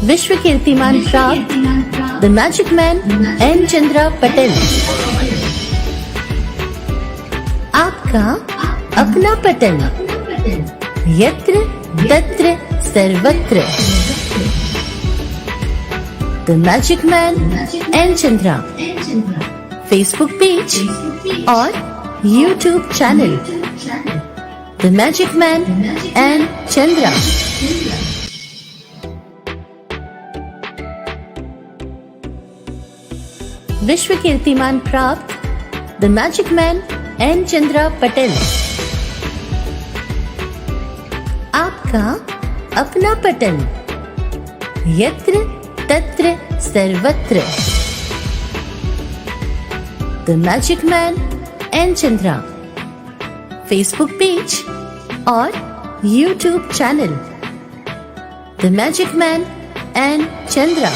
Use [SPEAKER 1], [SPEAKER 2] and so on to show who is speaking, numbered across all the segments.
[SPEAKER 1] विश्व कीर्तिमान प्राप्त the magic man N Chandra Patel. आपका अपना पटेल, यत्र तत्र सर्वत्र। The magic man N Chandra Facebook page और YouTube channel the magic man N Chandra. विश्व कीर्तिमान प्राप्त the magic man N Chandra Patel. आपका अपना पटेल, यत्र तत्र सर्वत्र। The magic man N Chandra Facebook page और YouTube channel the magic man N Chandra.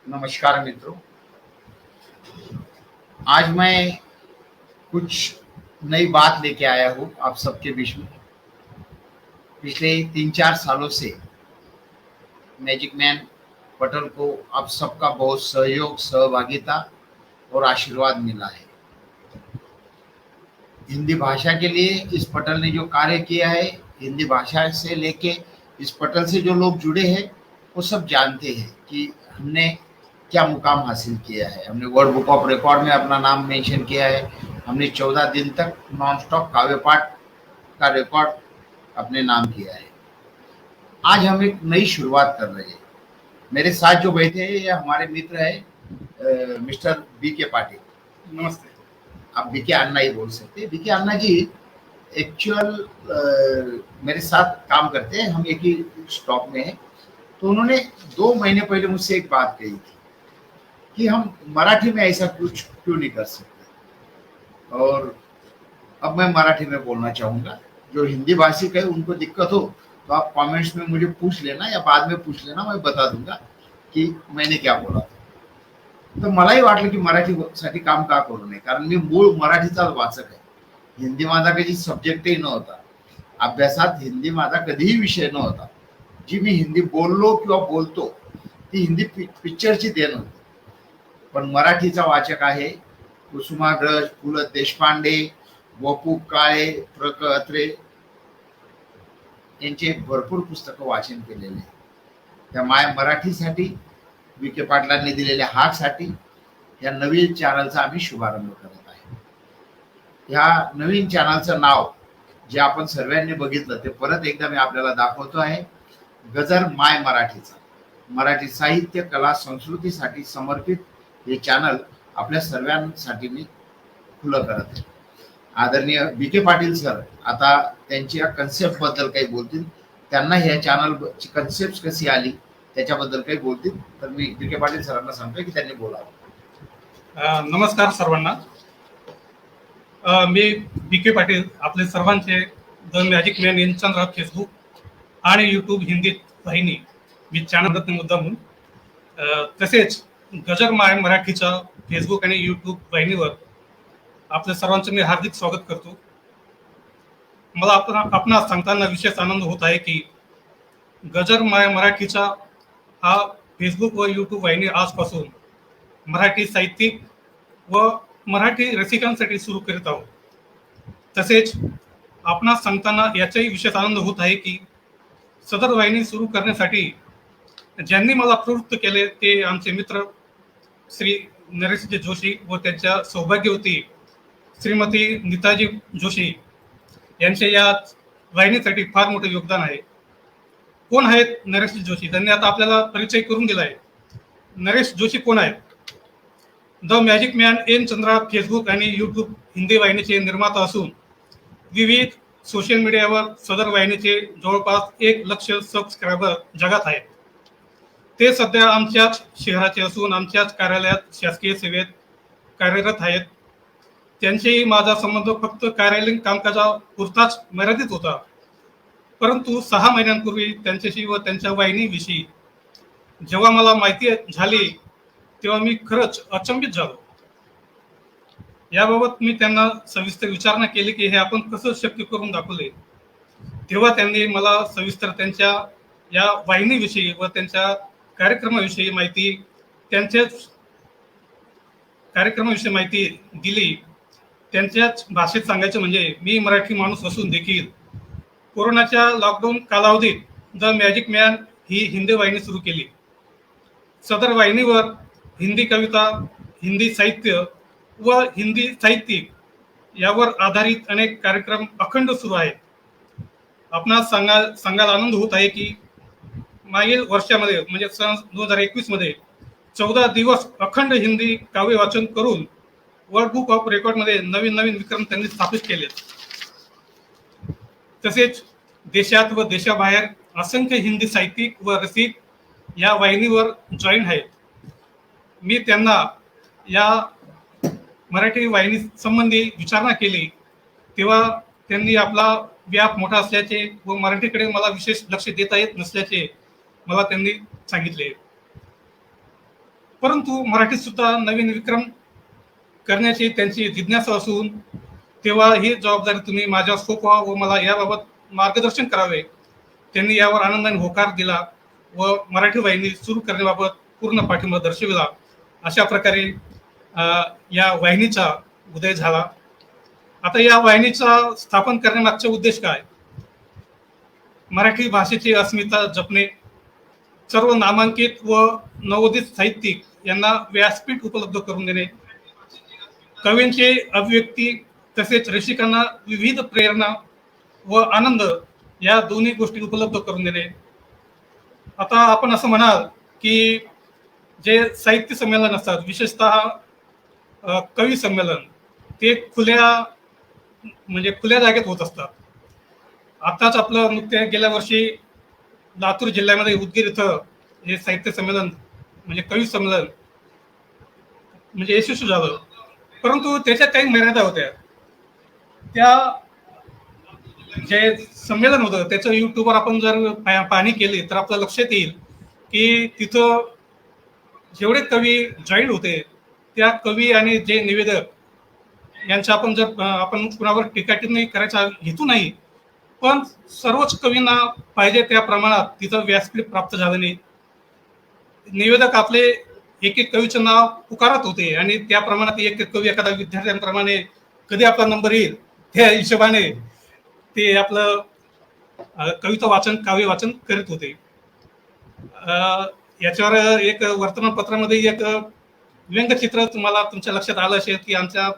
[SPEAKER 2] नमस्कार मित्रों, आज मैं कुछ नई बात लेके आया हूँ आप सबके बीच में। पिछले 3-4 सालों से मैजिक मैन पटेल को आप सबका बहुत सहयोग, सहभागिता और आशीर्वाद मिला है। हिंदी भाषा के लिए इस पटेल ने जो कार्य किया है, हिंदी भाषा से लेके इस पटेल से जो लोग जुड़े हैं वो सब जानते हैं कि हमने क्या मुकाम हासिल किया है। हमने वर्ल्ड बुक ऑफ रिकॉर्ड में अपना नाम मेंशन किया है। हमने 14 दिन तक नॉन स्टॉप काव्य पाठ का रिकॉर्ड अपने नाम किया है। आज हम एक नई शुरुआत कर रहे हैं। मेरे साथ जो बैठे हैं ये हमारे मित्र है मिस्टर बीके पाटिल।
[SPEAKER 3] नमस्ते।
[SPEAKER 2] आप बीके अन्ना ही बोल सकते हैं। बीके अन्ना जी एक्चुअल मेरे साथ काम करते हैं, हम एक ही स्टॉप में हैं। तो उन्होंने 2 महीने पहले मुझसे एक बात कही थी कि हम मराठी में ऐसा कुछ क्यों नहीं कर सकते। और अब मैं मराठी में बोलना चाहूँगा। जो हिंदी भाषिक है उनको दिक्कत हो तो आप कमेंट्स में मुझे पूछ लेना या बाद में पूछ लेना, मैं बता दूंगा की मैंने क्या बोला था। तर मलाही वाटलं की मराठीसाठी काम का करू नये, कारण मी मूळ मराठीचाच वाचक आहे। हिंदी माझा कधी सब्जेक्टही नव्हता, अभ्यासात हिंदी माझा कधीही विषय नव्हता। जी मी हिंदी बोललो किंवा बोलतो ती हिंदी पिक्चरची देण होती। पण मराठीचा वाचक आहे। कुसुमाग्रज, पु ल देशपांडे, वपू काळे, प्र क अत्रे यांचे भरपूर पुस्तकं वाचन केलेले आहे। त्या माय मराठीसाठी विखे पाटलांनी दिलेल्या हाकसाठी या नवीन चॅनलचा आम्ही शुभारंभ करत आहे। ह्या नवीन चॅनलचं नाव जे आपण सर्वांनी बघितलं ते परत एकदा मी आपल्याला दाखवतो आहे। गजर माय मराठीचा, मराठी साहित्य, कला, संस्कृतीसाठी समर्पित हे चॅनल आपल्या सर्वांसाठी मी खुलं करत आहे। आदरणीय बीके पाटील सर आता त्यांच्या कन्सेप्ट बद्दल काही बोलतील। त्यांना ह्या चॅनलची कन्सेप्ट कशी आली त्याच्याबद्दल काही बोलतील। तर मी बीके पाटील सरांना सांगतोय की त्यांनी बोलावं।
[SPEAKER 3] नमस्कार सर्वांना। मी बीके पाटील, आपले सर्वांचे the magic man in Chandra Facebook आणि यूट्यूब हिंदी वाहिनी मी चॅनल मुद्दा म्हणून, तसेच गजर माय मराठीच्या फेसबुक आणि यूट्यूब वाहिनीवर आपल्या सर्वांचं मी हार्दिक स्वागत करतो। मला आपणास सांगताना विशेष आनंद होत आहे की गजर माय मराठीचा हा फेसबुक व यूट्यूब वाहिनी आजपासून मराठी साहित्यिक व मराठी रसिकांसाठी सुरू करीत आहोत। तसेच आपणास सांगताना याचाही विशेष आनंद होत आहे की सदर वाहिनी सुरू करण्यासाठी ज्यांनी मला प्रवृत्त केले ते आमचे मित्र श्री नरेशजी जोशी व त्यांच्या सौभाग्यवती श्रीमती नीताजी जोशी यांचे या वाहिनीसाठी फार मोठे योगदान आहे। कोण आहेत नरेशजी जोशी? त्यांनी आता आपल्याला परिचय करून दिला आहे। नरेश जोशी कोण आहेत? The magic man N Chandra Facebook आणि यूट्यूब हिंदी वाहिनीचे निर्माता असून विविध सोशल मीडियावर सदर वाहिनीचे जवळपास 1 लाख सबस्क्रायबर जगात आहेत। ते सध्या आमच्याच शहराचे असून आमच्याच कार्यालयात शासकीय सेवेत कार्यरत आहेत। त्यांच्याशी माझा संबंध फक्त कार्यालयीन कामकाजापुरताच मर्यादित होता, परंतु 6 महिन्यांपूर्वी त्यांच्याशी व त्यांच्या वाहिनीविषयी जेव्हा मला माहिती झाली तेव्हा मी खरंच अचंबित झालो। याबाबत मी त्यांना सविस्तर विचारणा केली की हे आपण कसं शक्य करून दाखवले. तेव्हा त्यांनी मला सविस्तर त्यांच्या या वाहिनीविषयी व त्यांच्या कार्यक्रमाविषयी माहिती त्यांच्याच कार्यक्रमाविषयी माहिती दिली. त्यांच्याच भाषेत सांगायचं म्हणजे मी मराठी माणूस असून देखील कोरोनाच्या लॉकडाऊन कालावधीत द मॅजिक मॅन ही हिंदी वाहिनी सुरू केली. सदर वाहिनीवर हिंदी कविता, हिंदी साहित्य व हिंदी साहित्यिक यावर आधारित अनेक कार्यक्रम अखंड सुरू आहेत. आपणास सांगायला आनंद होत आहे की मागील वर्षामध्ये म्हणजे सन 2021 मध्ये 14 दिवस अखंड हिंदी काव्य वाचन करून वर्ल्ड बुक ऑफ रेकॉर्ड मध्ये नवीन नवीन विक्रम त्यांनी स्थापित केले. तसेच देशात व देशाबाहेर असंख्य हिंदी साहित्यिक व रसिक या वाहिनीवर जॉईन आहेत. मी त्यांना या मराठी वाहिनी संबंधी विचारणा केली तेव्हा त्यांनी आपला व्याप मोठा असल्याचे व मराठीकडे मला विशेष लक्ष देता येत नसल्याचे मला त्यांनी सांगितले. परंतु मराठीत सुद्धा नवीन विक्रम करण्याची त्यांची जिज्ञासा असून तेव्हा ही जबाबदारी तुम्ही माझ्यावर सोपवा व मला याबाबत मार्गदर्शन करावे. त्यांनी यावर आनंदाने होकार दिला व मराठी वाहिनी सुरू करण्याबाबत पूर्ण पाठिंबा दर्शविला. अशा प्रकारे या वाहिनीचा उदय झाला. आता या वाहिनीचा स्थापन करण्यामागचा उद्देश काय? मराठी भाषेची अस्मिता जपणे, सर्व नामांकित व नवोदित साहित्यिक यांना व्यासपीठ उपलब्ध करून देणे, कवींचे अभिव्यक्ती तसेच रसिकांना विविध प्रेरणा व आनंद या दोन्ही गोष्टी उपलब्ध करून देणे. आता आपण असं म्हणाल की जे साहित्य संमेलन असतात, विशेषतः कवी संमेलन, ते खुल्या जागेत होत असतात. आताच आपलं नुकत्या गेल्या वर्षी लातूर जिल्ह्यामध्ये उदगीर इथं हे साहित्य संमेलन म्हणजे कवी संमेलन म्हणजे यशस्वी झालं. परंतु त्याच्यात काही मर्यादा होत्या. त्या जे संमेलन होतं त्याचं युट्यूबवर आपण जर पाहणी केली तर आपलं लक्षात येईल की तिथं जेवढे कवी जॉईन होते त्या कवी आणि जे निवेदक यांचा आपण कुणावर टीका टिप्पणी करायचा हेतू नाही, पण सर्वच कवींना पाहिजे त्या प्रमाणात तिथं व्यासपीठ प्राप्त झालं नाही. निवेदक आपले एक एक कवीचं नाव पुकारत होते आणि त्या प्रमाणात एक एक कवी एखादा विद्यार्थ्यांप्रमाणे कधी आपला नंबर येईल त्या हिशोबाने ते आपलं कविता वाचन, काव्य वाचन करीत होते. याच्यावर एक वर्तमानपत्रामध्ये एक व्यंगचित्र तुम्हाला तुमच्या लक्षात आलं असेल की आमच्या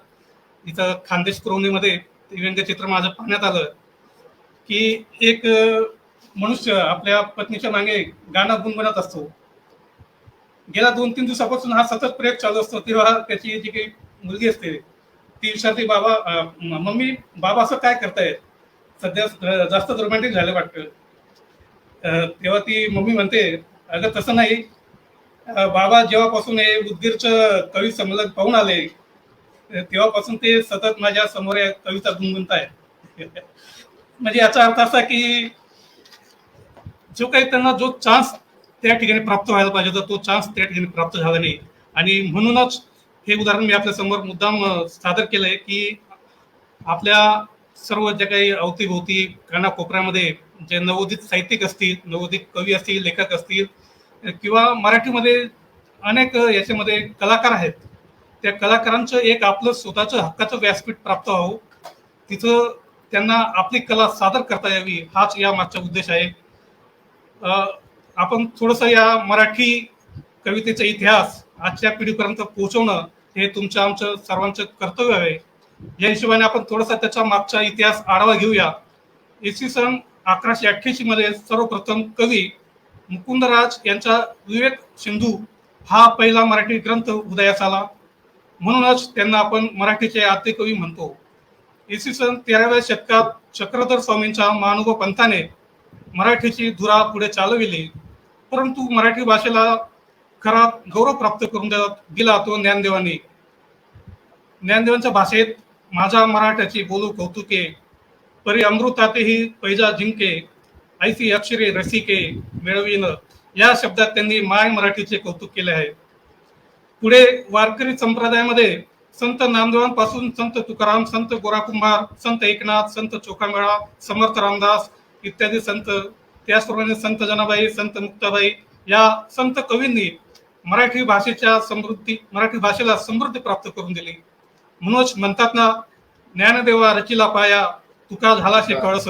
[SPEAKER 3] इथं खानदेश पुरवणीमध्ये ते व्यंगचित्र माझं पाहण्यात आलं की एक मनुष्य आपल्या पत्नीच्या मागे गाणं गुणगुणत असतो. गेल्या 2-3 दिवसापासून हा सतत प्रयोग चालू असतो. तेव्हा त्याची जी काही मुलगी असते ती विचारते, बाबा मम्मी बाबा असं काय करतायत, सध्या जास्त रोमॅन्टिक झालं वाटतं. तेव्हा ती मम्मी म्हणते, अगं तसं नाही, बाबा जेव्हापासून हे उदगीरचं कवी संमेलन पाहून आले तेव्हापासून ते सतत माझ्या समोर कविता गुणगुणतायत. म्हणजे याचा अर्थ असा की जो काही त्यांना जो चान्स त्या ठिकाणी प्राप्त व्हायला पाहिजे होता तो चान्स त्या ठिकाणी प्राप्त झाला नाही. आणि म्हणूनच हे उदाहरण मी आपल्या समोर मुद्दाम सादर केलंय की आपल्या सर्व जे काही अवतीभोवती कानाकोपऱ्यामध्ये जे नवोदित साहित्यिक असतील, नवोदित कवी असतील, लेखक असतील किंवा मराठीमध्ये अनेक याच्यामध्ये कलाकार आहेत, त्या कलाकारांचं एक आपलं स्वतःचं हक्काचं व्यासपीठ प्राप्त व्हावं, तिथं त्यांना आपली कला सादर करता यावी, हाच या मागचा उद्देश आहे. आपण थोडंसं या मराठी कवितेचा इतिहास आजच्या पिढीपर्यंत पोहोचवणं हे तुमचं आमचं सर्वांचं कर्तव्य आहे. या हिशोबाने आपण थोडासा त्याचा मागचा इतिहास आढावा घेऊया. इसवी सन 1188 मध्ये सर्वप्रथम कवी मुकुंदराज यांचा विवेक सिंधू हा पहिला मराठी ग्रंथ उदयास आला. म्हणूनच त्यांना आपण मराठीचे आद्यकवी म्हणतो. इसवी सन 13व्या शतकात चक्रधर स्वामींच्या महानुभव पंथाने मराठीची धुरा पुढे चालविली. परंतु मराठी भाषेला खरा गौरव प्राप्त करून दिला तो ज्ञानदेवांनी. ज्ञानदेवांच्या भाषेत माझ्या मराठ्याची बोलू कौतुके, परी अमृतातेही पैजा जिंके, ऐसी अक्षरे रसिके मिळवीन, या शब्दात त्यांनी माय मराठीचे कौतुक केले आहे. पुढे वारकरी संप्रदायामध्ये संत नामदेवांपासून संत तुकाराम, संत गोरा कुंभार, संत एकनाथ, संत चोखामेळा, समर्थ रामदास इत्यादी संत, त्याचप्रमाणे संत जनाबाई, संत मुक्ताबाई या संत कवींनी मराठी भाषेला समृद्धी प्राप्त करून दिली. म्हणूनच म्हणतात ना, ज्ञानदेवा रचिला पाया, तुका झालाशे कळस,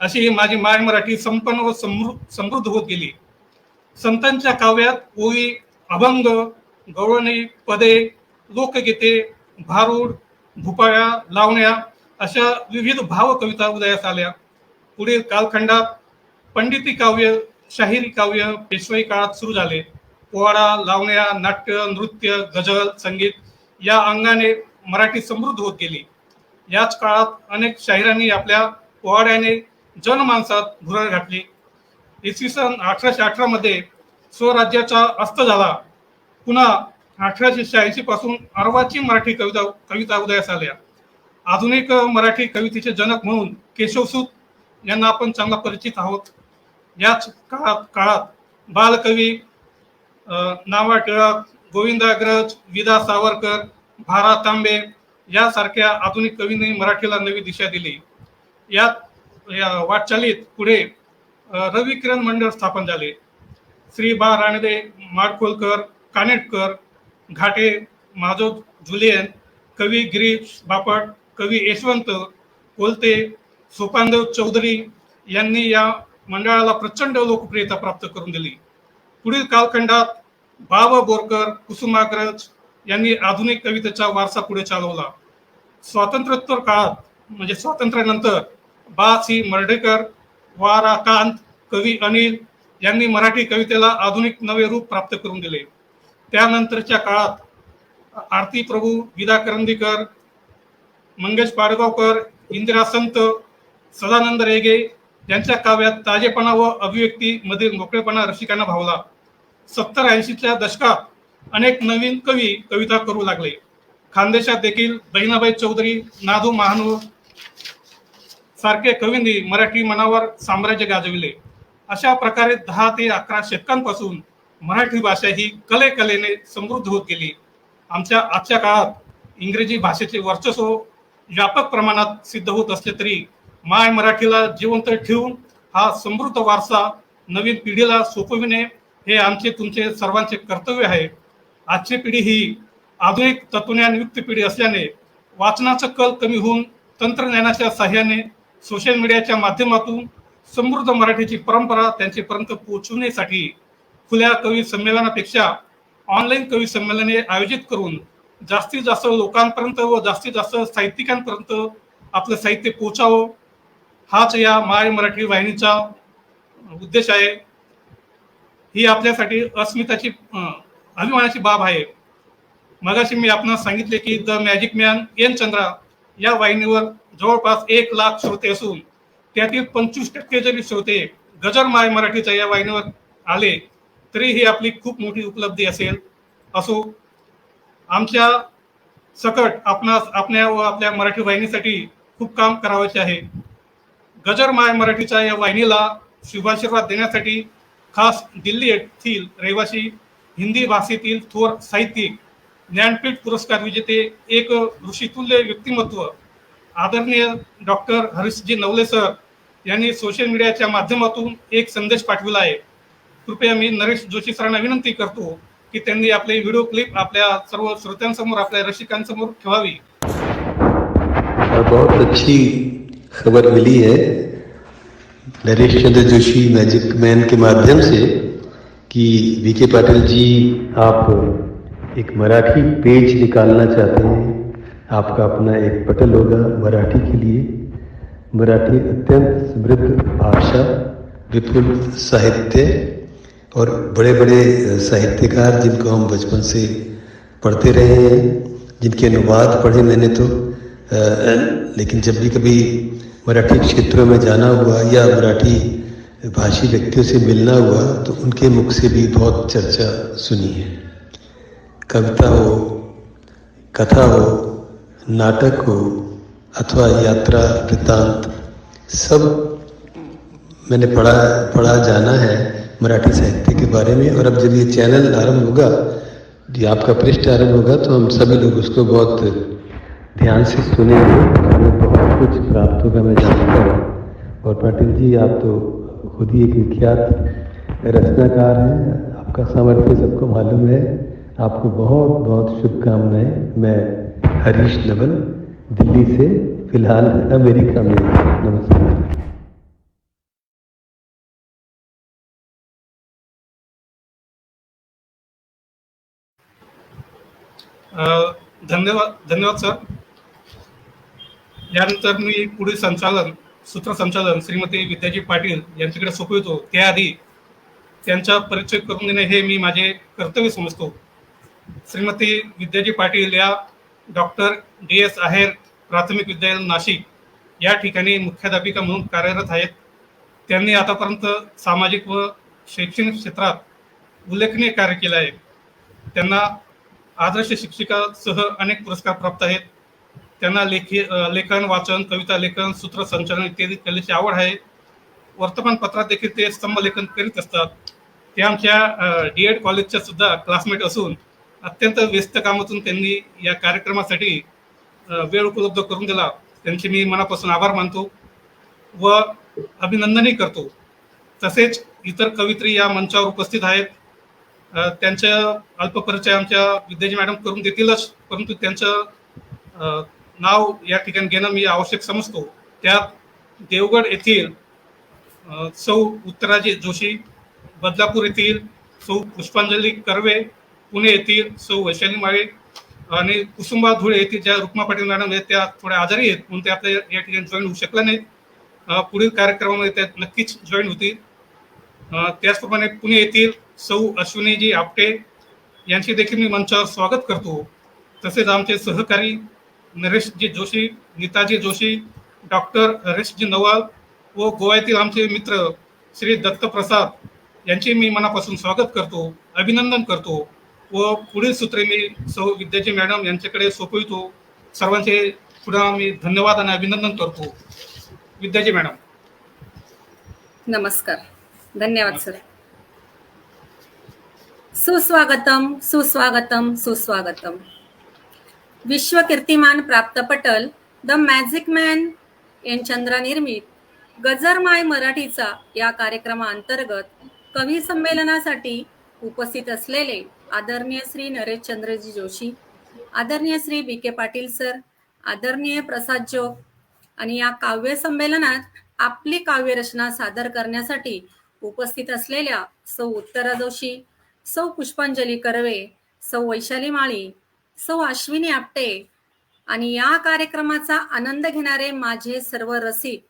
[SPEAKER 3] अशी ही माझी माय मराठी संपन्न व समृद्ध होत गेली. संतांच्या काव्यात ओवी, अभंग, गवळणी, पदे, लोकगीते, भारूड, भुपाळ्या, लावण्या अशा विविध भाव कविता उदयास आल्या. पुढील कालखंडात पंडिती काव्य, शाहिरी काव्य पेशवाई काळात सुरू झाले. पोवाडा, लावण्या, नाट्य, नृत्य, गझल, संगीत या अंगाने मराठी समृद्ध होत गेली. याच काळात अनेक शाहिरांनी आपल्या पोवाड्याने जनमानसात भुरळ घातली. इसवी सन 1818 मध्ये स्वराज्याचा अस्त झाला. पुन्हा 1886 पासून अर्वाची मराठी कविता उदयास आल्या. आधुनिक मराठी कवितेचे जनक म्हणून केशवसूत यांना आपण चांगला परिचित आहोत. याच काळात बालकवी नावा टिळक, गोविंदाग्रज, विदा सावरकर, भारा तांबे यासारख्या आधुनिक कवींनी मराठीला नवी दिशा दिली. या वाटचालीत पुढे रवी किरण मंडळ स्थापन झाले. श्री बा राणदे, माडखोलकर, कानेटकर, घाटे, माधव जुलियन, कवी गिरीश बापट, कवी यशवंत कोलते, सोपानदेव चौधरी यांनी या मंडळाला प्रचंड लोकप्रियता प्राप्त करून दिली. पुढील कालखंडात बाव बोरकर, कुसुमाग्रज यांनी आधुनिक कवितेचा वारसा पुढे चालवला. स्वातंत्र्योत्तर काळात म्हणजे स्वातंत्र्यानंतर बा सी मर्ढेकर, वा रा कांत, कवी अनिल यांनी मराठी कवितेला आधुनिक नवे रूप प्राप्त करून दिले. त्यानंतरच्या काळात आरती प्रभू, विदा करंदीकर, मंगेश पाडगावकर, इंदिरा संत, सदानंद रेगे यांच्या काव्यात ताजेपणा व अभिव्यक्ती मधील मोकळेपणा रसिकांना भावला. 70-80च्या दशकात अनेक नवीन कवी कविता करू लागले. खानदेशात देखील बहिणाबाई चौधरी, नादू महानूर सारखे कवींनी मराठी मनावर साम्राज्य गाजविले. अशा प्रकारे 10 ते 11 शतकांपासून मराठी भाषा ही कलेने समृद्ध होत गेली. आजच्या काळात इंग्रजी भाषेचे वर्चस्व व्यापक प्रमाणात सिद्ध होत असले तरी माय मराठीला जिवंत ठेवून हा समृद्ध वारसा नवीन पिढीला सोपविणे हे आमचे तुमचे सर्वांचे कर्तव्य आहे. आजची पिढी ही आधुनिक तत्वज्ञानयुक्त पिढी असल्याने वाचनाचा कल कमी होऊन तंत्रज्ञानाच्या साहाय्याने सोशल मीडियाच्या माध्यमातून समृद्ध मराठीची परंपरा त्यांच्यापर्यंत पोहोचवण्यासाठी खुल्या कवी संमेलनापेक्षा ऑनलाईन कवी संमेलने आयोजित करून जास्तीत जास्त लोकांपर्यंत व जास्तीत जास्त साहित्यिकांपर्यंत आपलं साहित्य पोहोचावं हाच या माय मराठी वाहिनीचा उद्देश आहे. ही आपल्यासाठी अस्मिताची अभिमानाची बाब आहे. मगाशी मी आपणास सांगितले की the magic man N Chandra या वाहिनीवर जवळपास 1 लाख श्रोते असून त्यातील 25% जरी श्रोते गजर माय मराठीच्या या वाहिनीवर आले तरी ही आपली खूप मोठी उपलब्धी असो. आमच्या सकट आपल्या व आपल्या मराठी वाहिनीसाठी खूप काम करावयाचे आहे. गजर माय मराठीच्या या वाहिनीला शुभाशीर्वाद देण्यासाठी खास दिल्ली येथील रहिवासी हिंदी भाषेतील थोर साहित्यिक, ज्ञानपीठ पुरस्कार विजेते, एक ऋषितुल्य व्यक्तिमत्व आदरणीय डॉक्टर हरीशजी नवले सर यांनी सोशल मीडियाच्या माध्यमातून एक संदेश पाठविला आहे. कृपया मी नरेश जोशी सरांना विनंती करतो की त्यांनी आपले व्हिडिओ क्लिप आपल्या सर्व श्रोत्यांसमोर, आपल्या रसिकांसमोर ठेवावी.
[SPEAKER 4] बहुत अच्छी खबर मिली है नरेश चंद्र जोशी मैजिक मैन के माध्यम से कि वीके पाटिल जी आप एक मराठी पेज निकालना चाहते हैं. आपका अपना एक पटल होगा मराठी के लिए. मराठी अत्यंत समृद्ध भाषा, विपुल साहित्य और बड़े बड़े साहित्यकार जिनको हम बचपन से पढ़ते रहे हैं, जिनके अनुवाद पढ़े मैंने तो, लेकिन जब भी कभी मराठी क्षेत्रों में जाना हुआ या मराठी भाषी व्यक्तियों से मिलना हुआ तो उनके मुख से भी बहुत चर्चा सुनी है. कविता हो, कथा हो, नाटक हो अथवा यात्रा वृत्तांत, सब मैंने पढ़ा जाना है मराठी साहित्य के बारे में. और अब जब ये चैनल आरंभ होगा जी आपका पृष्ठ आरंभ होगा तो हम सभी लोग उसको बहुत ध्यान से सुनेंगे, हमें बहुत कुछ प्राप्त होगा, मैं जानता हूँ। और पाटिल जी आप तो खुद ही एक विख्यात रचनाकार हैं, आपका सामर्थ्य सबको मालूम है। आपको बहुत बहुत शुभकामनाएं। मैं हरीश नवल, दिल्ली से, फिलहाल अमेरिका में। नमस्कार।
[SPEAKER 3] धन्यवाद सर. यानंतर मी पुढील सूत्रसंचालन श्रीमती विद्याजी पाटील यांच्याकडे सोपवितो. त्याआधी त्यांचा परिचय करून देणे हे मी माझे कर्तव्य समजतो. श्रीमती विद्याजी पाटील या डॉक्टर DS आहेर प्राथमिक विद्यालय नाशिक या ठिकाणी मुख्याध्यापिका म्हणून कार्यरत आहेत. त्यांनी आतापर्यंत सामाजिक व शैक्षणिक क्षेत्रात उल्लेखनीय कार्य केले आहे. त्यांना आदर्श शिक्षिकासह अनेक पुरस्कार प्राप्त आहेत. त्यांना लेखन, वाचन, कविता लेखन, सूत्रसंचालन इत्यादी कलेची आवड आहे. वर्तमानपत्रात देखील ते स्तंभलेखन करीत असतात. ते आमच्या D.Ed कॉलेजच्या सुद्धा क्लासमेट असून अत्यंत व्यस्त कामातून त्यांनी या कार्यक्रमासाठी वेळ उपलब्ध करून दिला. त्यांचे मी मनापासून आभार मानतो व अभिनंदनही करतो. तसेच इतर कवयित्री या मंचावर उपस्थित आहेत. त्यांचं अल्पपरिचय आमच्या विद्याजी मॅडम करून देतीलच, परंतु त्यांचं नाव या ठिकाणी घेणं मी आवश्यक समजतो. त्यात देवगड येथील सौ उत्तराजी जोशी, बदलापूर येथील सौ पुष्पांजली कर्वे, पुणे येथील सौ वैशाली माळे आणि कुसुंबा धुळे येथील ज्या रुक्मा पाटील मॅडम आहेत त्या थोड्या आजारी आहेत म्हणून ते आपल्या या ठिकाणी जॉईन होऊ शकल्या नाहीत. पुढील कार्यक्रमामध्ये त्या नक्कीच जॉईन होतील. त्याचप्रमाणे पुणे येथील सौ अश्विनीजी आपटे यांचे देखील मी मंचावर स्वागत करतो. तसेच आमचे सहकारी नरेशजी जोशी, नीताजी जोशी, डॉक्टर हरेशजी नवाल व गोव्यातील आमचे मित्र श्री दत्तप्रसाद यांचे मी मनापासून स्वागत करतो, अभिनंदन करतो व पुढील सूत्रे मी सौ विद्याजी मॅडम यांच्याकडे सोपवितो. सर्वांचे पुन्हा मी धन्यवाद आणि अभिनंदन करतो. विद्याजी मॅडम.
[SPEAKER 5] नमस्कार. धन्यवाद सर. सुस्वागतम सुस्वागतम सुस्वागतम. विश्वकीर्तिमान प्राप्त पटल the magic man N Chandra निर्मित गजरमाय मराठीचा या कार्यक्रमाअंतर्गत कवी संमेलनासाठी उपस्थित असलेले आदरणीय श्री नरेशचंद्रजी जोशी, आदरणीय श्री BK पाटील सर, आदरणीय प्रसाद जोग आणि या काव्य संमेलनात आपली काव्यरचना सादर करण्यासाठी उपस्थित असलेल्या सौ उत्तरा जोशी, सौ पुष्पांजली कर्वे, सौ वैशाली माळी, सौ अश्विनी आपटे आणि या कार्यक्रमाचा आनंद घेणारे माझे सर्व रसिक,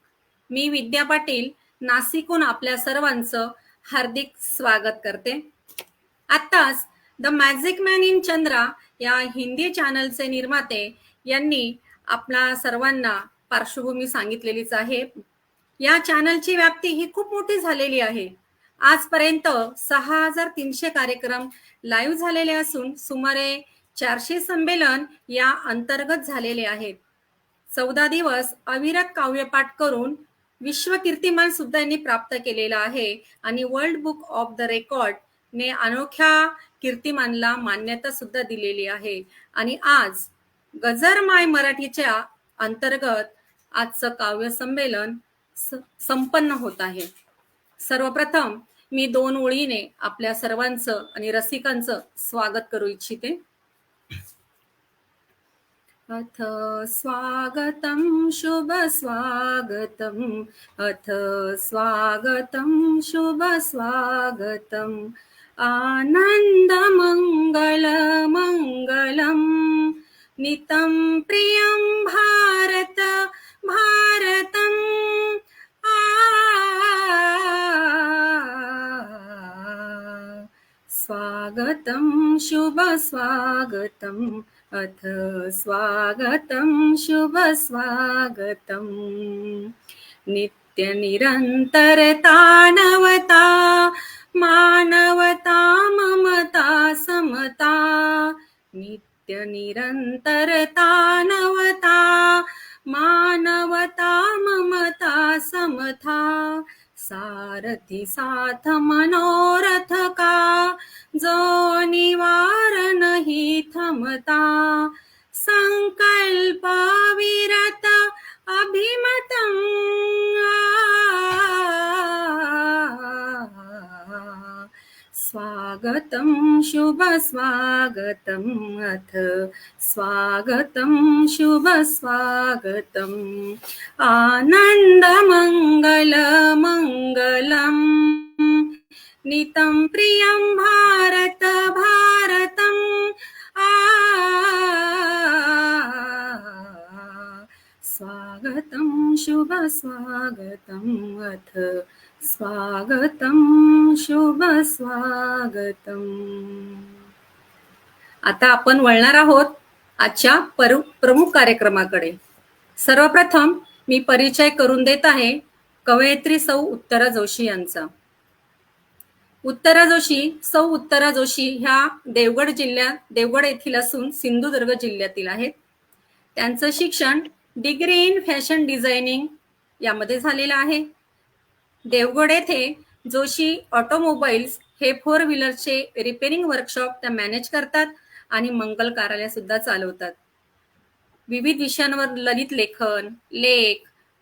[SPEAKER 5] मी विद्या पाटील नाशिकहून आपल्या सर्वांचं हार्दिक स्वागत करते. आत्ताच the magic man in Chandra या हिंदी चॅनलचे निर्माते यांनी आपल्या सर्वांना पार्श्वभूमी सांगितलेलीच आहे. या चॅनलची व्याप्ती ही खूप मोठी झालेली आहे. आजपर्यंत 6300 कार्यक्रम लाईव्ह झालेले असून सुमारे 400 संमेलन या अंतर्गत झालेले आहेत. 14 दिवस अविरत काव्यपाठ करून विश्वकीर्तिमान सुद्धा यांनी प्राप्त केलेला आहे आणि world book of the record ने अनोख्या कीर्तिमानला मान्यता सुद्धा दिलेली आहे. आणि आज गजरमाय मराठीच्या अंतर्गत आजचं काव्य संमेलन संपन्न होत आहे. सर्वप्रथम मी 2 ओळीने आपल्या सर्वांचं आणि रसिकांचं स्वागत करू इच्छिते. अथ स्वागतम शुभ स्वागतम, अथ स्वागतम शुभ स्वागतम, आनंद मंगल मंगलम नितं प्रियं भारत भारतम. स्वागतम शुभ स्वागतम, अथ स्वागतम शुभ स्वागतम. नित्य निरंतरता नवता मानवता ममता समता. नित्य निरंतरता नवता मानवता ममता समता. सारथी साथ मनोरथ का, जो निवार नहीं थमता, संकल्प विरत अभिमतं स्वागतं शुभ स्वागतम् अथ स्वागतं शुभ स्वागतम् आनन्द मंगल मंगलम् नितं प्रियं भारत भारतम् स्वागतं शुभ स्वागतम् अथ स्वागतं शुभ स्वागतम्. आता आपण वळणार आहोत आजच्या प्रमुख कार्यक्रमाकडे. सर्वप्रथम मी परिचय करून देत आहे कवयित्री सौ उत्तरा जोशी यांचा. सौ उत्तरा जोशी ह्या देवगड येथील असून सिंधुदुर्ग जिल्ह्यातील आहेत. त्यांचं शिक्षण डिग्री इन फॅशन डिझायनिंग यामध्ये झालेलं आहे. देवगड येथे जोशी ऑटोमोबाईल्स हे 4 व्हीलरचे रिपेअरिंग वर्कशॉप त्या मॅनेज करतात आणि मंगल कार्यालय सुद्धा चालवतात. विविध विषयांवर ललित लेखन, लेख,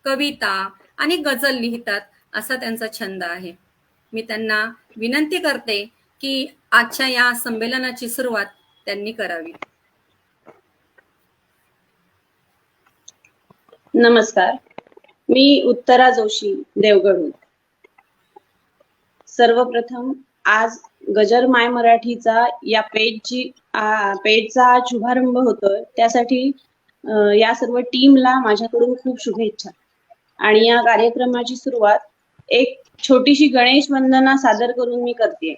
[SPEAKER 5] कविता आणि गझल लिहितात असा त्यांचा छंद आहे. मी त्यांना विनंती करते की आजच्या या संमेलनाची सुरुवात त्यांनी करावी.
[SPEAKER 6] नमस्कार, मी उत्तरा जोशी देवगडहून. सर्वप्रथम आज गजर माय मराठीचा या पेजचा शुभारंभ होतोय, त्यासाठी या सर्व टीमला माझ्याकडून खूप शुभेच्छा. आणि या कार्यक्रमाची सुरुवात एक छोटीशी गणेश वंदना सादर करून मी करते.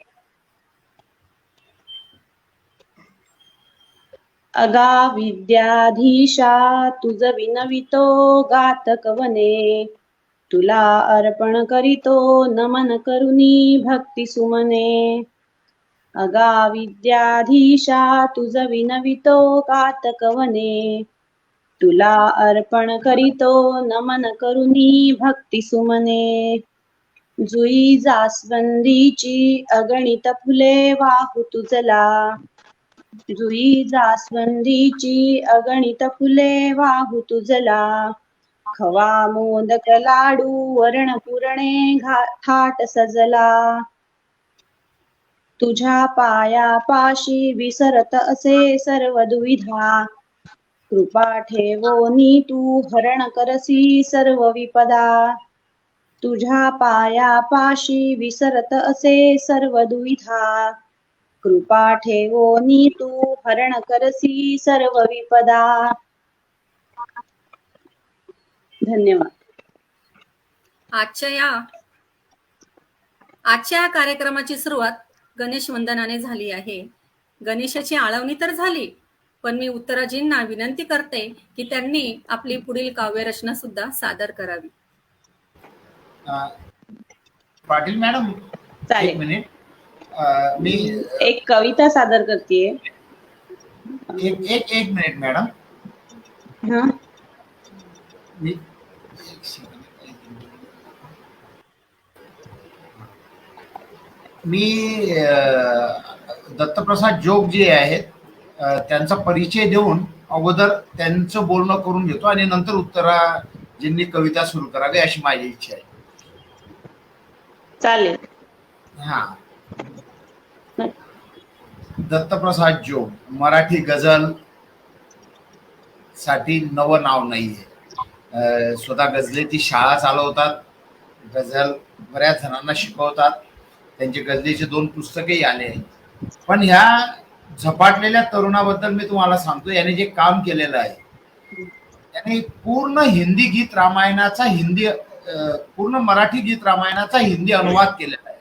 [SPEAKER 6] अगा विद्याधीशा तुझ विनवितो गात कवने, तुला अर्पण करीतो नमन करुनी भक्ती सुमने. अगा विद्याधीशा तुझ विनवितो गात कवने, तुला अर्पण करीतो नमन करुनी भक्ती सुमने. जुई जास्वंदीची अगणित फुले वाहू तुझला, जुई जास्वंदीची अगणित फुले वाहू तुझला. खवा मोदक लाडू वरण पुरणे थाट सजला. तुझ्या पाया पाशी विसरत असे सर्व दुविधा, कृपा ठेवोनी तू हरण करसी सर्व विपदा. तुझ्या पाया पाशी विसरत असे सर्व दुविधा, कृपा ठेवोनी तू हरण करसी सर्व विपदा. धन्यवाद.
[SPEAKER 5] आजच्या या कार्यक्रमाची सुरुवात गणेश वंदनाने झाली आहे. गणेशाची आळवणी तर झाली, पण मी उत्तराजींना विनंती करते की त्यांनी आपली पुढील काव्यरचना सुद्धा सादर करावी.
[SPEAKER 2] पाटील मॅडम,
[SPEAKER 6] चालेल.
[SPEAKER 2] एक मिनिट. मी
[SPEAKER 6] एक कविता सादर करतेय.
[SPEAKER 2] एक मिनिट मॅडम.
[SPEAKER 6] हा,
[SPEAKER 2] मी दत्तप्रसाद जोग जे आहेत त्यांचा परिचय देऊन अगोदर त्यांचं बोलणं करून घेतो आणि नंतर उत्तराजींनी कविता सुरू करावी अशी माझी इच्छा आहे.
[SPEAKER 6] चालेल.
[SPEAKER 2] हा. दत्तप्रसाद जोग मराठी गझल साठी नवं नाव नाहीये. स्वतः गझलेची शाळा चालवतात, गझल बऱ्याच जणांना शिकवतात. त्यांचे गझलेचे 2 पुस्तकही आले आहेत. पण ह्या झपाटलेल्या तरुणाबद्दल मी तुम्हाला सांगतो, याने जे काम केलेलं आहे, त्याने पूर्ण हिंदी गीत रामायणाचा पूर्ण मराठी गीत रामायणाचा हिंदी अनुवाद केलेला आहे.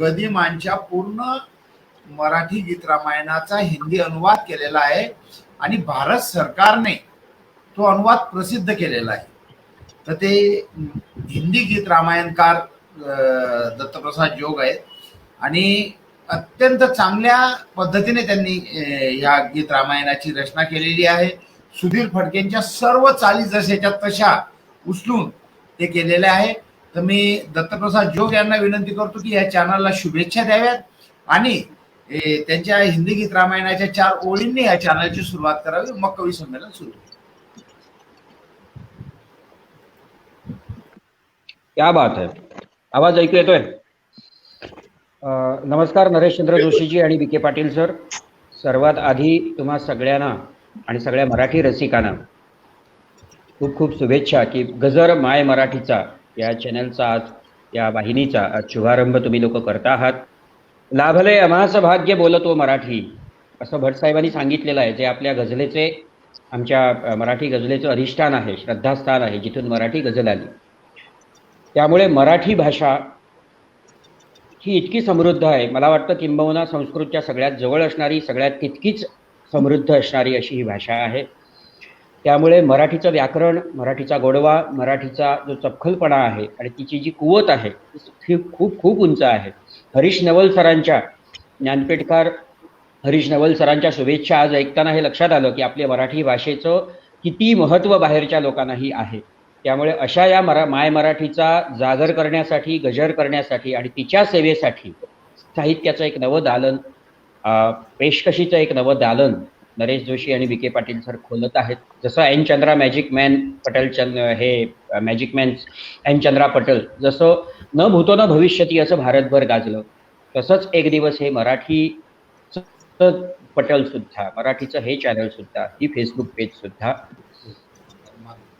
[SPEAKER 2] गदिमांच्या पूर्ण मराठी गीत रामायणाचा हिंदी अनुवाद केलेला आहे आणि भारत सरकारने तो अनुवाद प्रसिद्ध केलेला आहे. तर ते हिंदी गीत रामायणकार दत्तप्रसाद जोग आहेत आणि अत्यंत चांगल्या पद्धतीने त्यांनी या गीत रामायणाची रचना केलेली आहे. सुधीर फडकेंच्या सर्व चाली जशाच्या तशा उचलून ते केलेले आहे. तर मी दत्तप्रसाद जोग यांना विनंती करतो की या चॅनलला शुभेच्छा द्याव्यात आणि त्यांच्या हिंदी गीत रामायणाच्या 4 ओळींनी या चॅनलची सुरुवात करावी, मग कवी संमेलन सुरू.
[SPEAKER 7] क्या बात है. आवाज ऐकू येतोय? नमस्कार नरेशचंद्र जोशीजी आणि विखे पाटील सर. सर्वात आधी तुम्हा सगळ्यांना आणि सगळ्या मराठी रसिकांना खूप खूप शुभेच्छा की गजर माय मराठीचा या चॅनलचा आज, या वाहिनीचा आज शुभारंभ तुम्ही लोक करता आहात. लाभले आम्हास भाग्य बोलतो मराठी, असं भटसाहेबांनी सांगितलेलं आहे, जे आपल्या गझलेचे, आमच्या मराठी गझलेचं अधिष्ठान आहे, श्रद्धास्थान आहे, जिथून मराठी गझल आली. त्यामुळे मराठी भाषा ही इतकी समृद्ध आहे, मला वाटतं किंबहुना संस्कृतच्या सगळ्यात जवळ असणारी, सगळ्यात तितकीच समृद्ध असणारी अशी ही भाषा आहे. त्यामुळे मराठीचं व्याकरण, मराठीचा गोडवा, मराठीचा जो चपखलपणा आहे आणि तिची जी कुवत आहे ती खूप खूप उंच आहे. हरीश नवल सरांच्या, ज्ञानपेठकार हरीश नवल सरांच्या शुभेच्छा आज ऐकताना हे लक्षात आलं की आपल्या मराठी भाषेचं किती महत्त्व बाहेरच्या लोकांनाही आहे. त्यामुळे अशा या माय मराठीचा जागर करण्यासाठी, गजर करण्यासाठी आणि तिच्या सेवेसाठी साहित्याचं एक नवं दालन, पेशकशीचं एक नवं दालन नरेश जोशी आणि विखे पाटील सर खोलत आहेत. जसं N Chandra magic man Patel हे magic man N Chandra Patel जसं न भूतो न भविष्यती असं भारतभर गाजलं, तसंच एक दिवस हे मराठीचं पटेल सुद्धा, मराठीचं हे चॅनल सुद्धा, ही फेसबुक पेज सुद्धा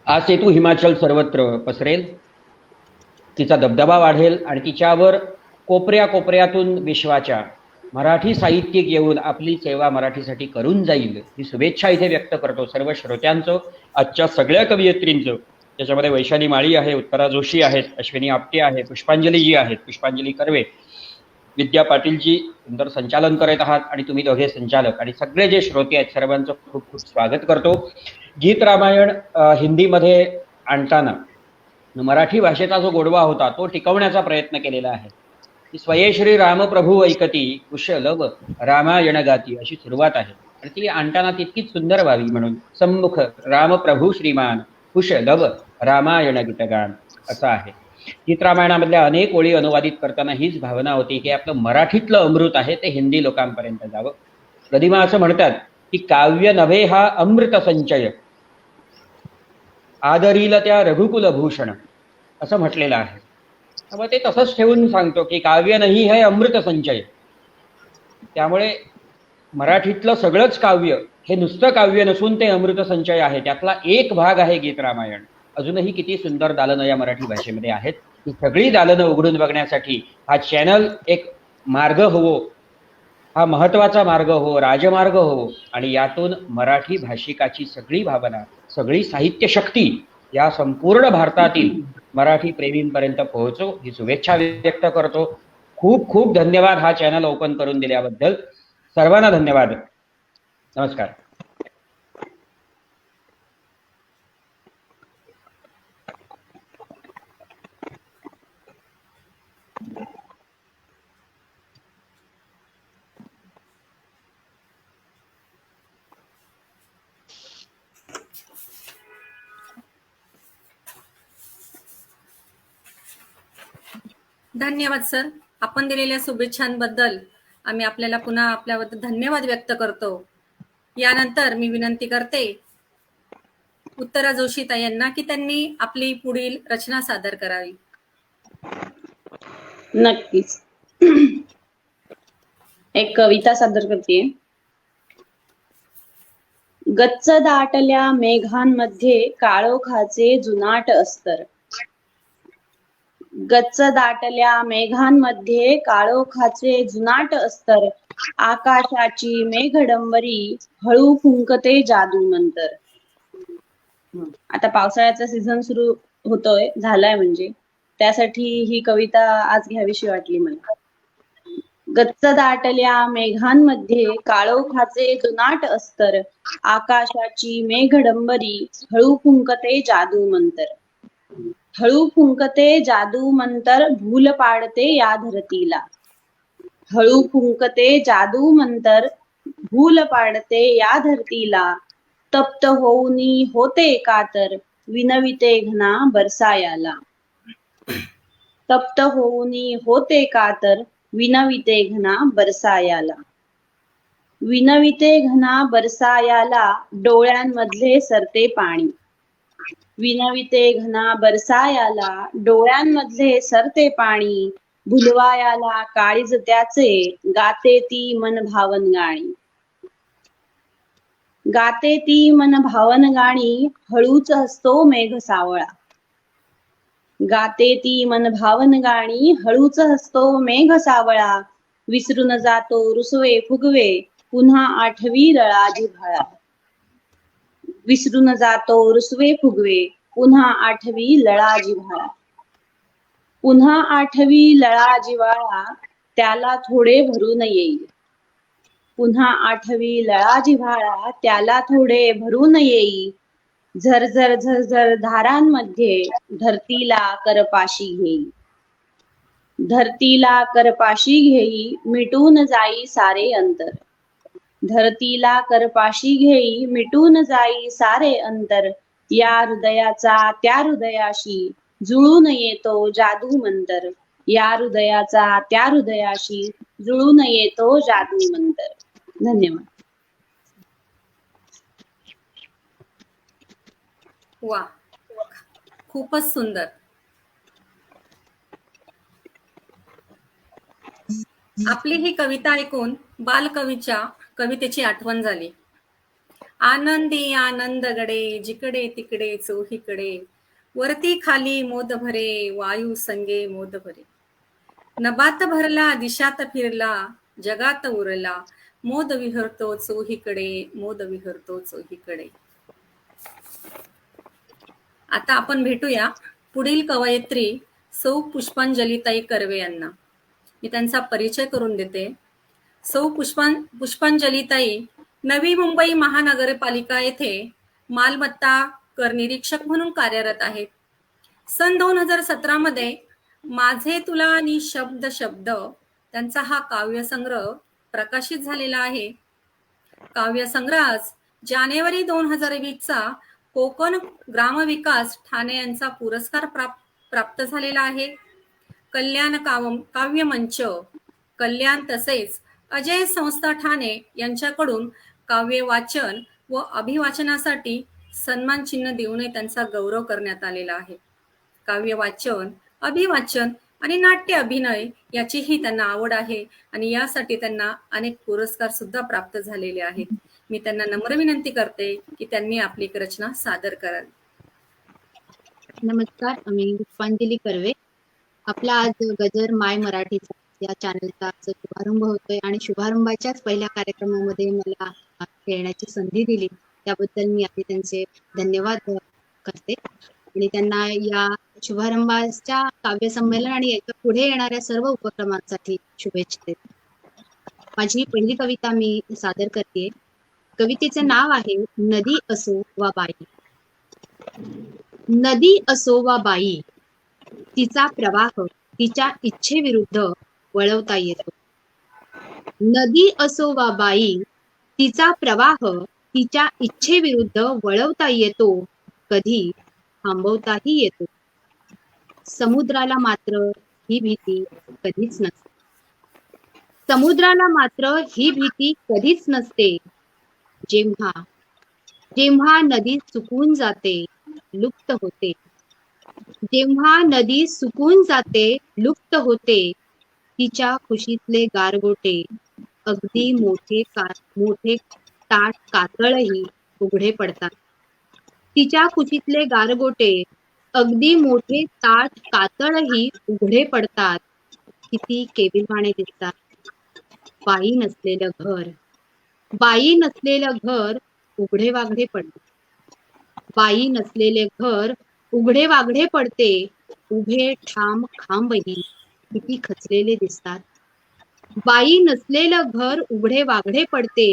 [SPEAKER 7] आज सेतू हिमाचल सर्वत्र पसरेल, तिचा दबदबा वाढेल आणि तिच्यावर कोपऱ्या कोपऱ्यातून विश्वाच्या मराठी साहित्यिक येऊन आपली सेवा मराठीसाठी करून जाईल, ही शुभेच्छा इथे व्यक्त करतो सर्व श्रोत्यांचं, आजच्या सगळ्या कवयित्रींचं. त्याच्यामध्ये वैशाली माळी आहे, उत्तरा जोशी आहेत, अश्विनी आपटे आहे, पुष्पांजलीजी आहेत, पुष्पांजली कर्वे, विद्या पाटीलजी सुंदर संचालन करत आहात आणि तुम्ही दोघे संचालक आणि सगळे जे श्रोते आहेत सर्वांचं खूप खूप स्वागत करतो. गीत रामायण हिंदीमध्ये आणताना मराठी भाषेचा जो गोडवा होता तो टिकवण्याचा प्रयत्न केलेला आहे. स्वये श्री राम प्रभू ऐकती कुशलव रामायण गाती अशी सुरुवात आहे आणि ती आणताना तितकीच सुंदर व्हावी म्हणून सम्मुख राम प्रभू श्रीमान कुशलव रामायण गीतगान असं आहे. गीत रामायणामधल्या अनेक ओळी अनुवादित करताना हीच भावना होती की आपलं मराठीतलं अमृत आहे ते हिंदी लोकांपर्यंत जावं. गदिमा असं म्हणतात की काव्य नव्हे हा अमृत संचय, आदरील त्या रघुकुल भूषण असं म्हटलेलं आहे. मग ते तसंच ठेवून सांगतो की काव्य नाही हे अमृत संचय. त्यामुळे मराठीतलं सगळंच काव्य हे नुसतं काव्य नसून ते अमृत संचय आहे. त्यातला एक भाग आहे गीत रामायण. अजूनही किती सुंदर दालनं या मराठी भाषेमध्ये आहेत. ही सगळी दालनं उघडून बघण्यासाठी हा चॅनल एक मार्ग होवो, हा महत्वाचा मार्ग हो, राजमार्ग हो आणि यातून मराठी भाषिकाची सगळी भावना, सगळी साहित्य शक्ती या संपूर्ण भारतातील मराठी प्रेमींपर्यंत पोहोचो ही शुभेच्छा व्यक्त करतो. खूप खूप धन्यवाद हा चॅनल ओपन करून दिल्याबद्दल. सर्वांना धन्यवाद. नमस्कार.
[SPEAKER 5] धन्यवाद सर. आपण दिलेल्या शुभेच्छांबद्दल आम्ही आपल्याला पुन्हा आपल्याबद्दल धन्यवाद व्यक्त करतो. यानंतर मी विनंती करते उत्तरा जोशी ताई यांना की त्यांनी आपली पुढील रचना सादर करावी.
[SPEAKER 6] नक्कीच. एक कविता सादर करते. गच्च दाटल्या मेघांमध्ये काळोखाचे जुनाट अस्तर, गच्च दाटल्या मेघांमध्ये काळोखाचे जुनाट अस्तर, आकाशाची मेघडंबरी हळू फुंकते जादू मंतर. आता पावसाळ्याचा सीझन सुरू होतोय, झालाय म्हणजे, त्यासाठी ही कविता आज घ्यावीशी वाटली मला. गच्च दाटल्या मेघांमध्ये काळोखाचे जुनाट अस्तर, आकाशाची मेघडंबरी हळू फुंकते जादू मंतर. हळू फुंकते जादू मंतर भूल पाडते या धरतीला, हळू फुंकते जादू मंतर भूल पाडते या धरतीला, तप्त होऊनी होते कातर विनविते घना बरसायाला. तप्त होऊनी होते कातर, विनविते घना बरसायाला. विनविते घना बरसायाला, डोळ्यांमधले सरते पाणी. विनविते घना बरसायाला, डोळ्यांमधले सरते पाणी. भुलवायाला काळीज त्याचे, गाते ती मन भावन गाणी. गाते ती मन भावन गाणी, हळूच हसतो मेघ सावळा. गाते ती मन भावन गाणी, हळूच हसतो मेघ सावळा. विसरून जातो रुसवे फुगवे, पुन्हा आठवी लळा जिव्हाळा. विसरून जातो रुसवे फुगवे, पुन्हा आठवी लळा जिव्हाळा. पुन्हा आठवी लळा जिव्हाळा, त्याला थोडे भरून येईल. पुन्हा आठवी लळा जिव्हाळा, त्याला थोडे भरून येई. झरझर झरझर धारांमध्ये, धरतीला करपाशी घेई. धरतीला करपाशी घेई, मिटून जाई सारे अंतर. धरतीला करपाशी घेई, मिटून जाई सारे अंतर. या हृदयाचा त्या हृदयाशी, जुळून येतो जादू मंतर. या हृदयाचा त्या हृदयाशी, जुळून येतो जादू मंतर. धन्यवाद.
[SPEAKER 5] वा, खूपच सुंदर. आपली ही कविता ऐकून बालकवीच्या कवितेची आठवण झाली. आनंदी आनंद गडे, जिकडे तिकडे चोहीकडे. वरती खाली मोद भरे, वायू संगे मोद भरे. नभात भरला दिशात फिरला, जगात उरला. मोद विहरतो चोहीकडे, मोद विहरतो चोहीकडे. आता आपण भेटूया पुढील कवयित्री सौ पुष्पांजलीताई कर्वे यांना. मी त्यांचा परिचय करून देते. सौ पुष्पांजलीताई नवी मुंबई महानगरपालिका येथे मालमत्ता कर निरीक्षक म्हणून कार्यरत आहेत. सन 2017 मध्ये माझे तुला आणि शब्द शब्द त्यांचा हा काव्यसंग्रह प्रकाशित झालेला आहे. काव्यसंग्रहास जानेवारी 2020चा कोकण ग्रामविकास ठाणे यांचा पुरस्कार प्राप्त झालेला आहे. कल्याण काव्य मंच कल्याण तसेच अजय संस्था ठाणे यांच्याकडून काव्य वाचन व अभिवाचनासाठी सन्मान चिन्ह देऊनही त्यांचा गौरव करण्यात आलेला आहे. काव्य वाचन, अभिवाचन आणि नाट्य अभिनय याचीही त्यांना आवड आहे आणि यासाठी त्यांना अनेक पुरस्कार सुद्धा प्राप्त झालेले आहेत. मी त्यांना नम्र विनंती करते की त्यांनी आपली एक रचना सादर करावी.
[SPEAKER 8] नमस्कार, मी पुष्पांजली कर्वे. आपला आज गजर माय मराठीचा या चॅनलचा शुभारंभ होतोय आणि शुभारंभाच्याच पहिल्या कार्यक्रमामध्ये मला खेळण्याची संधी दिली त्याबद्दल मी आधी त्यांचे धन्यवाद करते आणि त्यांना या शुभारंभाच्या काव्य संमेलन आणि याच्या पुढे येणाऱ्या सर्व उपक्रमांसाठी शुभेच्छा देते. माझी पहिली कविता मी सादर करते. कवितेचे नाव आहे नदी असो वा बाई. नदी असो वा बाई, तिचा प्रवाह तिच्या इच्छेविरुद्ध वळवता येतो. नदी असो वा बाई, तिचा प्रवाह तिच्या इच्छेविरुद्ध वळवता येतो, कधी थांबवताही येतो. समुद्राला मात्र ही भीती कधीच नसते. समुद्राला मात्र ही भीती कधीच नसते. जेव्हा जेव्हा नदी सुकून जाते, लुप्त होते. जेव्हा नदी सुकून जाते, लुप्त होते, तिच्या खुशीतले गारगोटे अगदी मोठे ताट कातळही उघडे पडतात. तिच्या खुशीतले गारगोटे अगदी मोठे ताट कातळही उघडे पडतात. किती केविलवाणे दिसतात. बाई नसलेलं घर, बाई नसलेलं घर उघडे वाघडे पडते. बाई नसलेले घर उघडे वाघडे पडते. उभे ठाम खांबही किती खचलेले दिसतात. बाई नसलेलं घर उघडे वाघडे पडते.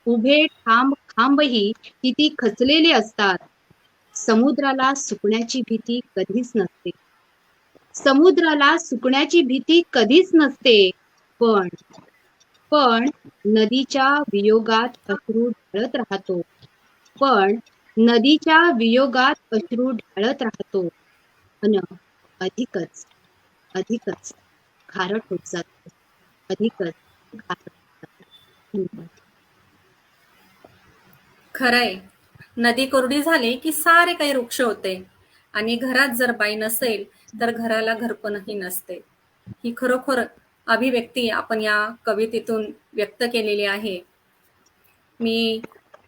[SPEAKER 8] उभे ठाम खांबही किती खचलेले असतात. समुद्राला सुकण्याची भीती कधीच नसते. समुद्राला सुकण्याची भीती कधीच नसते. पण नदीच्या वियोगात अश्रू ढळत राहतो. पण नदीच्या वियोगात अश्रू ढळत राहतो. अन अधिकच खारट होत जाते, अधिकच खारट होत जाते. धन्यवाद.
[SPEAKER 5] खरंय, नदी कोरडी झाली की सारे काही वृक्ष होते आणि घरात जर बाई नसेल तर घराला घरपणही नसते. ही खरोखर अभिव्यक्ती आपण या कवितेतून व्यक्त केलेली आहे. मी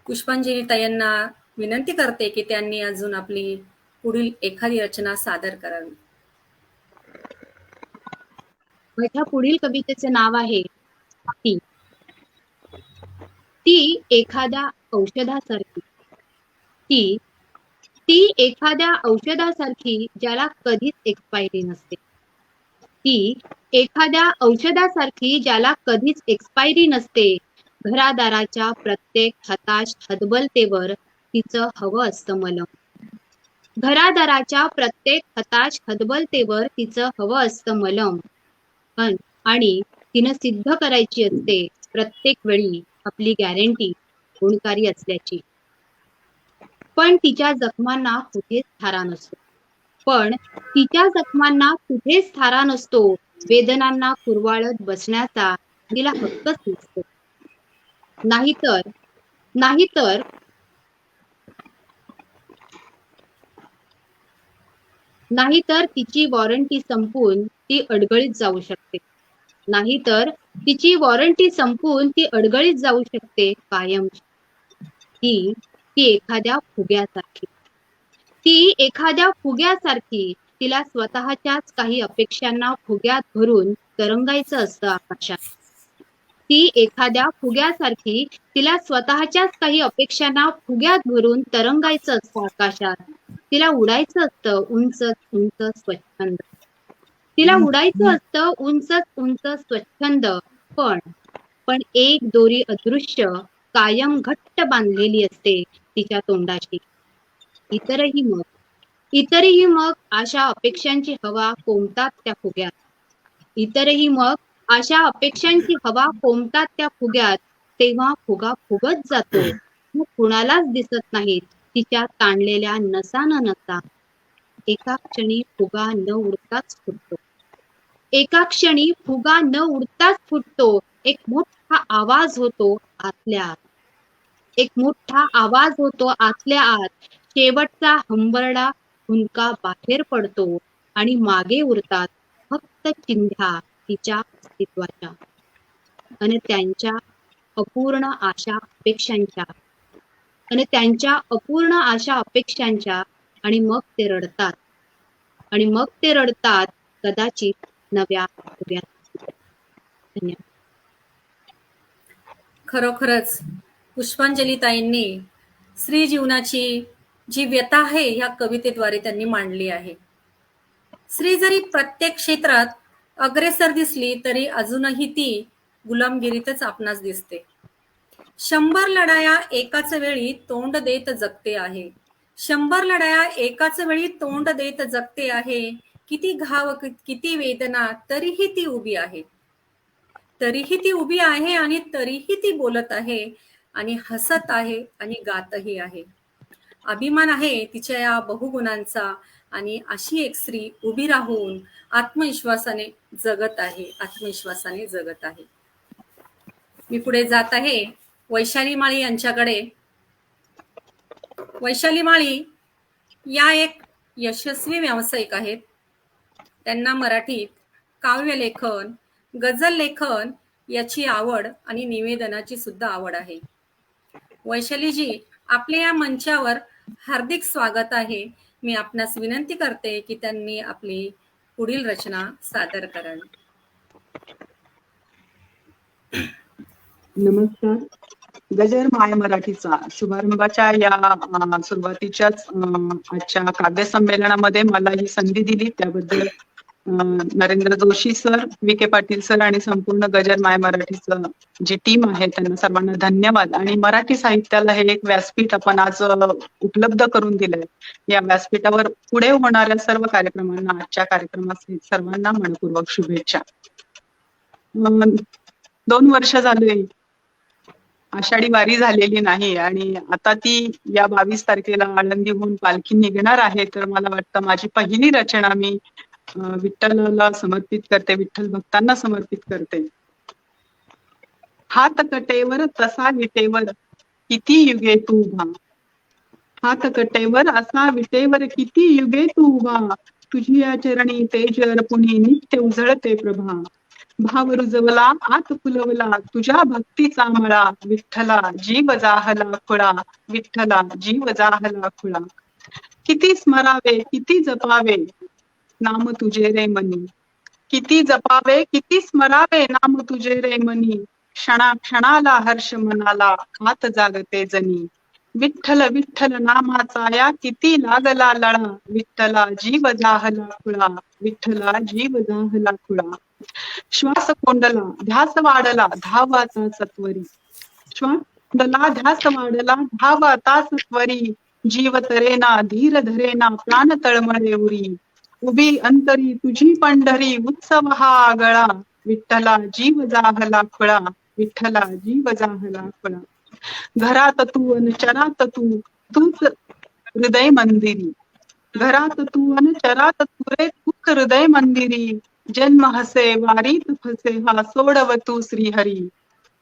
[SPEAKER 5] पुष्पांजली ताईंना विनंती करते की त्यांनी अजून आपली पुढील एखादी रचना सादर करावी.
[SPEAKER 8] माझ्या पुढील कवितेचे नाव आहे ती. ती एखाद्या औषधासारखी, ती एखाद्या औषधासारखी ज्याला कधीच एक्सपायरी नसते. ती एखाद्या औषधासारखी ज्याला कधीच एक्सपायरी नसते. घरादाराच्या प्रत्येक हताश हतबलतेवर तिचं हवं असतं मलम. घरादाराच्या प्रत्येक हताश हतबलतेवर तिचं हवं असतं मलम. आणि तिनं सिद्ध करायची असते प्रत्येक वेळी आपली गॅरंटी गुणकारी असल्याची. पण तिच्या जखमांना कुठेच थारा नसतो. वेदनांना कुरवाळत बसण्याचा तिला हक्कच नसतो. नाहीतर तिची वॉरंटी संपून ती अडगळीत जाऊ शकते. कायमची. ती एखाद्या फुग्यासारखी तिला स्वतःच्याच काही अपेक्षांना फुग्यात भरून तरंगायचं असतं आकाशात. तिला उडायचं असतं उंच उंच स्वच्छंद. पण एक दोरी अदृश्य कायम घट्ट बांधलेली असते तिच्या तोंडाशी. इतरही मग अशा अपेक्षांची हवा कोंबतात त्या फुग्यात. तेव्हा फुगा फुगत जातो. मग कुणालाच दिसत नाहीत तिच्या ताणलेल्या नसा. एका क्षणी फुगा न उडताच फुटतो. एक मोठा आवाज होतो आतल्या आत. शेवटचा हंबरडा हुंदका बाहेर पडतो आणि मागे उरतात फक्त चिंध्या तिच्या अस्तित्वाच्या आणि त्यांच्या अपूर्ण आशा अपेक्षांच्या. आणि मग ते रडतात कदाचित नव्या फुग्यात. धन्यवाद.
[SPEAKER 5] खरोखरच पुष्पांजली ताईंनी स्त्री जीवनाची जी व्यथा आहे ह्या कवितेद्वारे त्यांनी मांडली आहे. स्त्री जरी प्रत्येक क्षेत्रात अग्रेसर दिसली तरी अजूनही ती गुलामगिरीतच आपणास दिसते. 100 लढाया एकाच वेळी तोंड देत जगते आहे. किती घाव किती वेदना तरीही ती उभी आहे आणि तरीही ती बोलत आहे आणि हसत आहे आणि गातही आहे. अभिमान आहे तिच्या या बहुगुणांचा आणि अशी एक स्त्री उभी राहून आत्मविश्वासाने जगत आहे. मी पुढे जात आहे वैशाली माळी यांच्याकडे. वैशाली माळी या एक यशस्वी व्यावसायिक आहेत. त्यांना मराठीत काव्यलेखन, गझल लेखन याची आवड आणि निवेदनाची सुद्धा आवड आहे. वैशालीजी, आपल्या या मंचावर हार्दिक स्वागत आहे. मी आपणास विनंती करते की त्यांनी आपली पुढील रचना सादर करावी.
[SPEAKER 9] नमस्कार. गजर माय मराठीचा शुभारंभाच्या या सुरुवातीच्याच आजच्या काव्य संमेलनामध्ये मला ही संधी दिली त्याबद्दल नरेंद्र जोशी सर, विखे पाटील सर आणि संपूर्ण गजर माय मराठीचं जी टीम आहे त्यांना सर्वांना धन्यवाद. आणि मराठी साहित्याला हे एक व्यासपीठ आपण आज उपलब्ध करून दिलंय. या व्यासपीठावर पुढे होणाऱ्या सर्व कार्यक्रमांना, आजच्या कार्यक्रमास सर्वांना मनपूर्वक शुभेच्छा. 2 वर्ष झाले आषाढी वारी झालेली नाही आणि आता ती या 22 तारखेला आळंदीहून पालखी निघणार आहे. तर मला वाटतं माझी पहिली रचना मी विठ्ठलाला समर्पित करते, विठ्ठल भक्तांना समर्पित करते. हात कटेवर तसा विटेवर किती युगे तू उभा, हात कटेवर असा विटेवर किती युगे तू उभा, तुझी या चरणी तेज अर्पुनी नित्य उजळते प्रभा. भाव रुजवला आत फुलवला तुझ्या भक्तीचा मळा, विठ्ठला जीव जाहला खुळा, विठ्ठला जीव जाहला खुळा. किती स्मरावे किती जपावे नाम तुझे रे मनी, किती जपावे किती स्मरावे नाम तुझे रे मनी, क्षणा क्षणाला हर्ष मनाला हात जागते जनी. विठ्ठल विठ्ठल नामाचा या किती लागला लळा, विठ्ठला जीव जाहला खुळा, विठ्ठला जीव जाहला खुळा. श्वास कोंडला ध्यास वाढला धावाचा सत्वरी, श्वास कोंडला ध्यास वाढला धावाचा सत्वरी, जीव तरेना धीर धरेना प्राण तळमळे उरी, उभी अंतरी तुझी पंढरी उत्सव हा आगळा, विठ्ठला जीव जाहला खुळा, विठ्ठला जीव जाहला खुळा. घरात तू अन चरात तू तूच हृदय मंदिरी, घरात तू अन चरात तू रे तूच हृदय मंदिरी, जन्म हसे वारीत फसे हा सोडव तू श्रीहरी,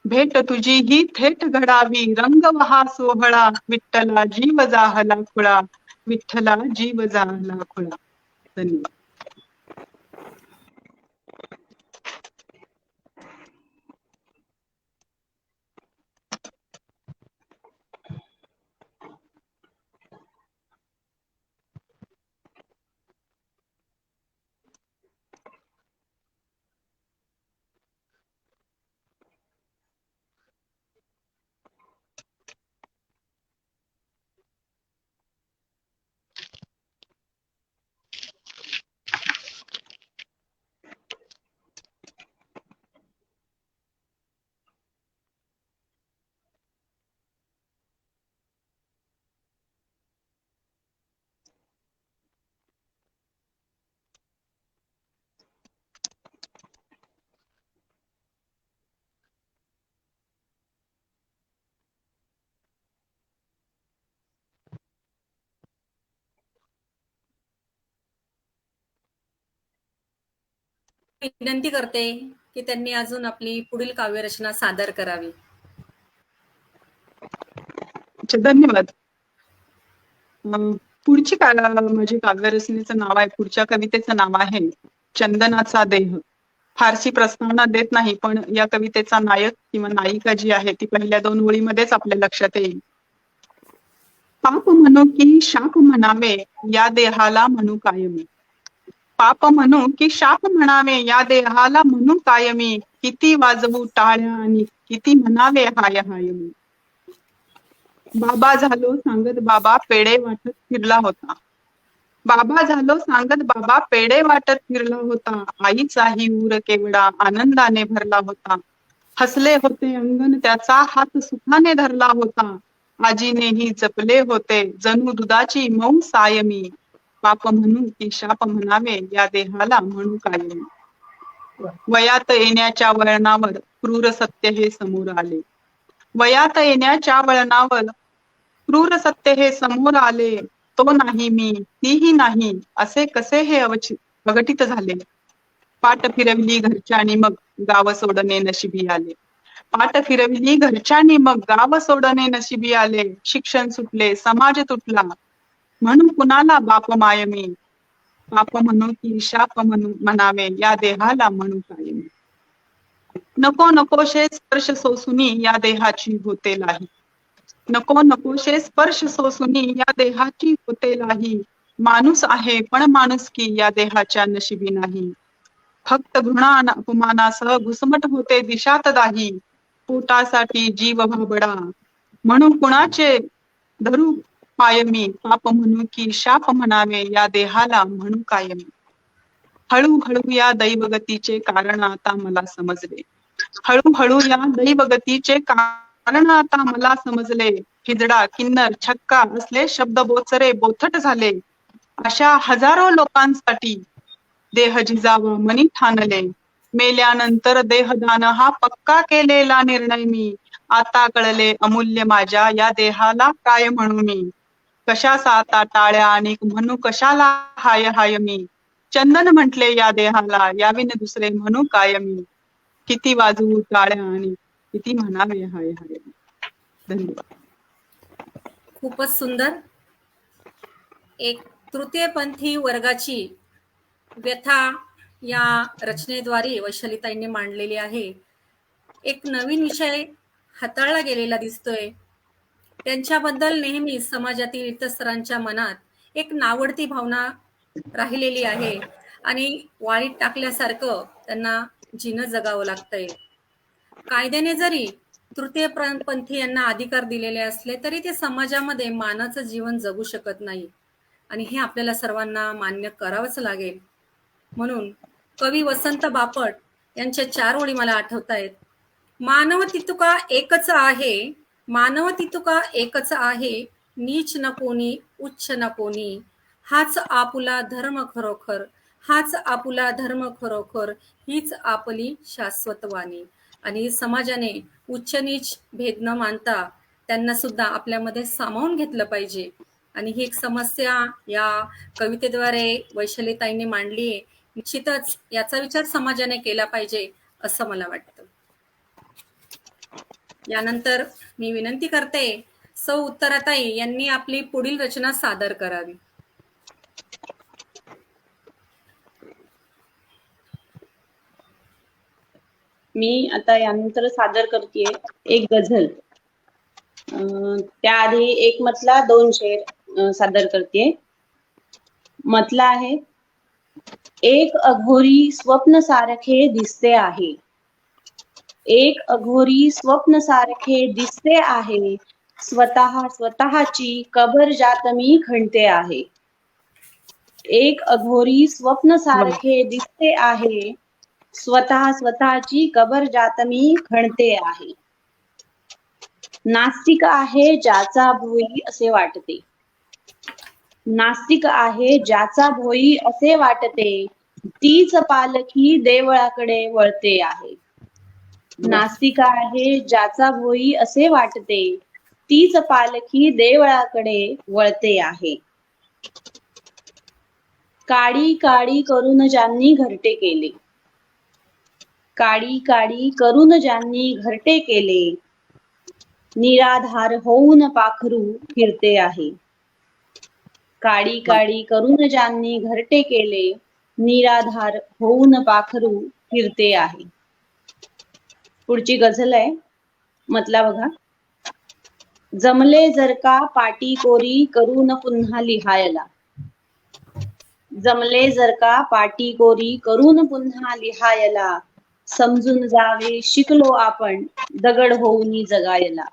[SPEAKER 9] भेट तुझी ही थेट घडावी रंग वहा सोहळा, विठ्ठला जीव जाहला खुळा, विठ्ठला जीव जाहला खुळा. धन्यवाद.
[SPEAKER 5] विनंती करते की त्यांनी अजून आपली पुढील काव्यरचना सादर करावी.
[SPEAKER 9] धन्यवाद. पुढची माझी काव्यरचनेचं नाव आहे, पुढच्या कवितेचं नाव आहे चंदनाचा देह. फारशी प्रस्तावना देत नाही, पण या कवितेचा नायक किंवा नायिका जी आहे ती पहिल्या 2 ओळीमध्येच आपल्या लक्षात येईल. पाप म्हणू की शाप म्हणावे या देहाला म्हणू कायमी, पाप म्हणू की शाप म्हणावे या देहाला म्हणू कायमी, किती वाजवू टाळ्या आणि किती म्हणावे हाय हाय मी. बाबा झालो सांगत बाबा पेढे वाटत फिरला होता, बाबा झालो सांगत बाबा पेढे वाटत फिरला होता, आईचाही ऊर केवढा आनंदाने भरला होता, हसले होते अंगण त्याचा हात सुखाने धरला होता, आजीनेही जपले होते जणू दुधाची मऊ सायमी, पाप म्हणू की शाप म्हणावे या देहाला म्हणू कायमी. वयात येण्याच्या वळणावर क्रूर सत्य हे समोर आले, वयात येण्याच्या वळणावर क्रूर सत्य हे समोर आले, तो नाही मी तीही नाही असे कसे हे अघटित झाले. पाठ फिरवली घरच्यानी मग गाव सोडणे नशिबी आले, पाठ फिरवली घरच्यानी मग गाव सोडणे नशिबी आले, शिक्षण सुटले समाज तुटला म्हणून कुणाला बाप मायमी, पाप म्हणू की शाप म्हणावे या देहाला म्हणू कायमी. नको नकोशे स्पर्श सोसुनी या देहाची होते लाही, नको नकोशे स्पर्श सोसुनी या देहाची होते लाही, माणूस आहे पण माणुसकी या देहाच्या नशिबी नाही, फक्त घृणा अपमानासह घुसमट होते दिशात दाही, पोटासाठी जीव भाबडा म्हणून कुणाचे धरू पायमी, पाप म्हणू की शाप म्हणावे या देहाला म्हणू कायमी. हळूहळू या दैवगतीचे कारण आता मला समजले, हळूहळू या दैवगतीचे कारण आता मला समजले, हिजडा किन्नर छक्का असले शब्द बोचरे बोथट झाले, अशा हजारो लोकांसाठी देह झिजावा मनी ठाणले, मेल्यानंतर देहदान हा पक्का केलेला निर्णय मी, आता कळले अमूल्य माझ्या या देहाला काय म्हणू मी, कशाचा आता टाळ्या आणि म्हणू कशाला हाय हाय मी, चंदन म्हटले या देहाला, याविन दुसरे म्हणू काय मी, किती वाजवू टाळ्या आणि किती म्हणावे हाय हाय. धन्यवाद.
[SPEAKER 5] खूपच सुंदर. एक तृतीयपंथी वर्गाची व्यथा या रचनेद्वारे वैशालीताईंनी मांडलेली आहे. एक नवीन विषय हाताळला गेलेला दिसतोय. त्यांच्याबद्दल नेहमी समाजातील इतरांच्या मनात एक नावडती भावना राहिलेली आहे आणि वाळीत टाकल्यासारखं त्यांना जीनं जगावं लागतंय. कायद्याने जरी तृतीयपंथी यांना अधिकार दिलेले असले तरी ते समाजामध्ये मानाचं जीवन जगू शकत नाही आणि हे आपल्याला सर्वांना मान्य करावंच लागेल. म्हणून कवी वसंत बापट यांच्या 4 ओळी मला आठवत आहेत. मानव तितुका एकच आहे, मानव तितुका एकच आहे, नीच न कोणी उच्च न कोणी, हाच आपुला धर्म खरोखर, हाच आपुला धर्म खरोखर, हीच आपली शाश्वतवाणी. आणि समाजाने उच्च नीच भेद न मानता त्यांना सुद्धा आपल्यामध्ये सामावून घेतलं पाहिजे. आणि ही एक समस्या या कवितेद्वारे वैशालीताईंनी मांडली आहे. निश्चितच याचा विचार समाजाने केला पाहिजे असं मला वाटतं. यानंतर मी विनंती करते सौ उत्तराताई यांनी आपली पुढील रचना सादर करावी.
[SPEAKER 6] मी आता यानंतर सादर करते एक गझल. त्याआधी एक मतला 2 शेर सादर करते. मतला आहे, एक अघोरी स्वप्न सारखे दिसते आहे, एक अघोरी स्वप्न सारखे दिसते आहे, स्वतःची कबर ज्यात मी खणते आहे. एक अघोरी स्वप्न सारखे दिसते आहे, स्वतःची कबर ज्यात मी खणते आहे. नास्तिक आहे ज्याचा भोई असे वाटते, नास्तिक आहे ज्याचा भोई असे वाटते, तीच पालखी देवळाकडे वळते आहे. नास्तिक आहे ज्याचा भोई असे वाटते, तीच पालखी देवळाकडे वळते आहे. काडी काडी करून ज्यांनी घरटे केले, काडी काडी करून ज्यांनी घरटे केले, निराधार होऊन पाखरू फिरते आहे. काडी काडी करून ज्यांनी घरटे केले, निराधार होऊन पाखरू फिरते आहे. पुढची गझल आहे, मतला बघा. जमले जर का पाटी कोरी करून पुन्हा लिहायला, जमले जर का पाटी कोरी करून पुन्हा लिहायला, समजून जावे शिकलो आपण दगड होऊनी जगायला.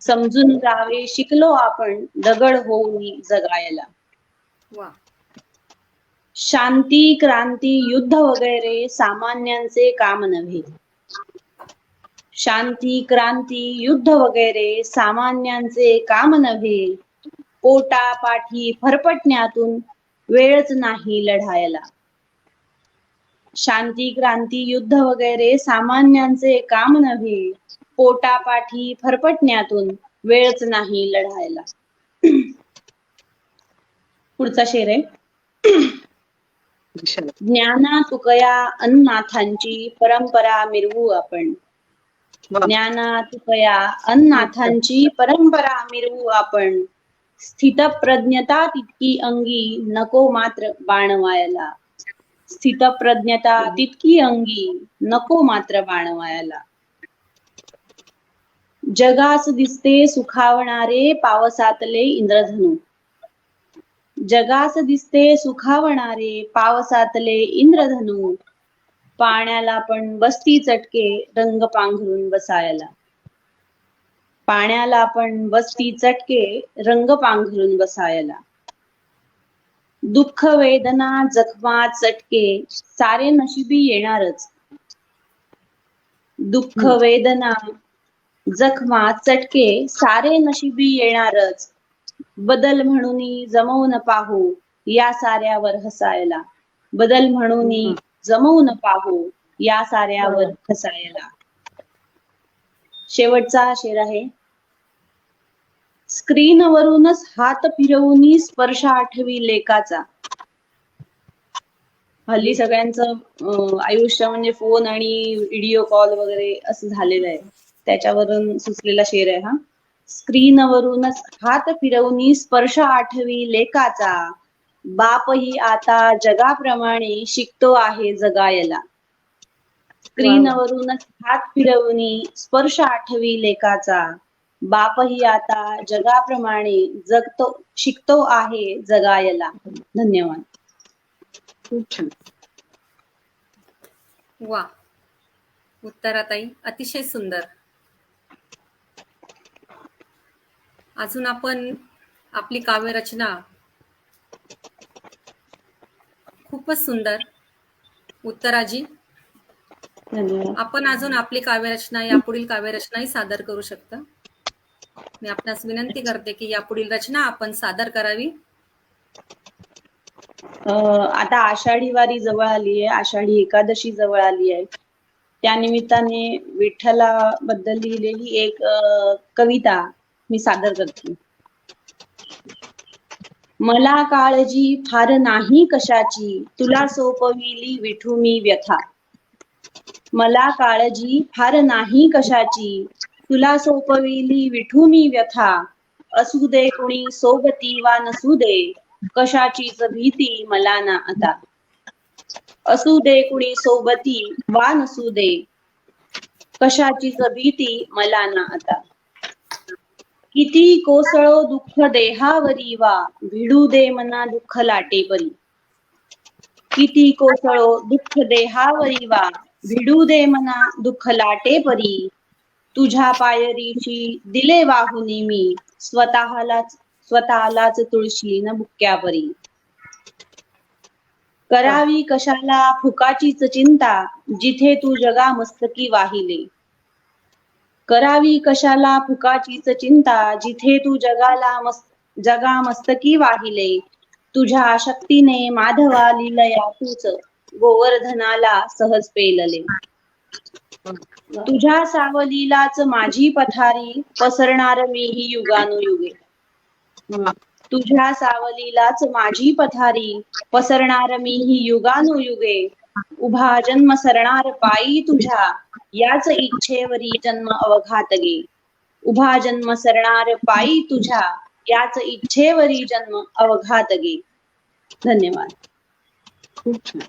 [SPEAKER 6] समजून जावे शिकलो आपण दगड होऊनी जगायला.
[SPEAKER 5] वा.
[SPEAKER 6] शांती क्रांती युद्ध वगैरे सामान्यांचे काम नव्हे, शांती क्रांती युद्ध वगैरे सामान्यांचे काम नव्हे, पोटा पाठी फरफटण्यातून वेळच नाही लढायला. शांती क्रांती युद्ध वगैरे सामान्यांचे काम नव्हे, पोटापाठी फरफटण्यातून वेळच नाही लढायला. पुढचा शेर आहे, ज्ञाना तुकया अन्नाथांची परंपरा मिरवू आपण, ज्ञाना तुकया अन्नाथांची परंपरा मिरवू आपण, स्थितप्रज्ञता तितकी अंगी नको मात्र बाणवायला. स्थितप्रज्ञता तितकी अंगी नको मात्र बाणवायला. जगास दिसते सुखावणारे पावसातले इंद्रधनु, जगास दिसते सुखावणारे पावसातले इंद्रधनु, पाण्याला पण बसती चटके रंग पांघरून बसायला. पाण्याला पण बसती चटके रंग पांघरून बसायला. दुःख वेदना जखमा चटके सारे नशिबी येणारच, दुःख वेदना जखमा चटके सारे नशिबी येणारच, बदल म्हणून जमवून पाहू या साऱ्यावर हसायला. बदल म्हणून जमवून पाहू या साऱ्यावर हसायला. शेवटचा शेर आहे, स्क्रीनवरूनच हात फिरवून स्पर्श आठवी लेकाचा, हल्ली सगळ्यांचं आयुष्य म्हणजे फोन आणि व्हिडिओ कॉल वगैरे असं झालेलं आहे. त्याच्यावरून सुचलेला शेर आहे हा. स्क्रीनवरूनच हात फिरवून स्पर्श आठवी लेकाचा, बापही आता जगाप्रमाणे शिकतो आहे जगायला. स्क्रीनवरूनच हात फिरवून स्पर्श आठवी लेकाचा, बापही आता जगाप्रमाणे शिकतो आहे जगायला. धन्यवाद.
[SPEAKER 9] खूप छान.
[SPEAKER 5] वा, उत्तराताई अतिशय सुंदर. अजून आपण आपली काव्यरचना खूपच सुंदर. उत्तराजी,
[SPEAKER 6] धन्यवाद.
[SPEAKER 5] आपण अजून आपली काव्यरचना, यापुढील काव्यरचनाही सादर करू शकता. मी आपणास विनंती करते की यापुढील रचना आपण सादर करावी.
[SPEAKER 6] आता आषाढी वारी जवळ आली आहे, आषाढी एकादशी जवळ आली आहे. त्या निमित्ताने विठ्ठलाबद्दल लिहिलेली एक कविता मी सादर करते. मला काळजी फार नाही कशाची, तुला सोपविली विठू मी व्यथा. मला काळजी फार नाही कशाची, तुला सोपविली विठू मी व्यथा. असू दे कुणी सोबती वा नसू दे, कशाचीच भीती मला ना आता. असू दे कुणी सोबती वा नसू दे, कशाचीच भीती मला ना आता. किती कोसळो दुःख देहावरी वा, भिडू दे मना दुःख लाटेपरी. किती कोसळो दुःख देहावरी वा, भिडू दे मना दुःख लाटेपरी. तुझ्या पायरीची दिले वाहुनी मी, स्वतःलाच तुळशी न बुक्यापरी. करावी कशाला फुकाचीच चिंता, जिथे तू जगा मस्तकी वाहिले. करावी कशाला फुकाचीच चिंता, जिथे तू जगा मस्तकी वाहिले. तुझ्या शक्तीने माधवा लिलया तूच, गोवर्धनाला सहज पेलले. तुझ्या सावलीलाच माझी पथारी, पसरणार मी ही युगानुयुगे. तुझ्या सावलीलाच माझी पथारी, पसरणार मी ही युगानुयुगे. उभा जन्म सरणार पायी तुझ्या, याच इच्छेवरी जन्म अवघात गे. उभा जन्म सरणार पायी तुझ्या, याच इच्छेवरी जन्म अवघात गे. धन्यवाद.
[SPEAKER 9] खूप छान.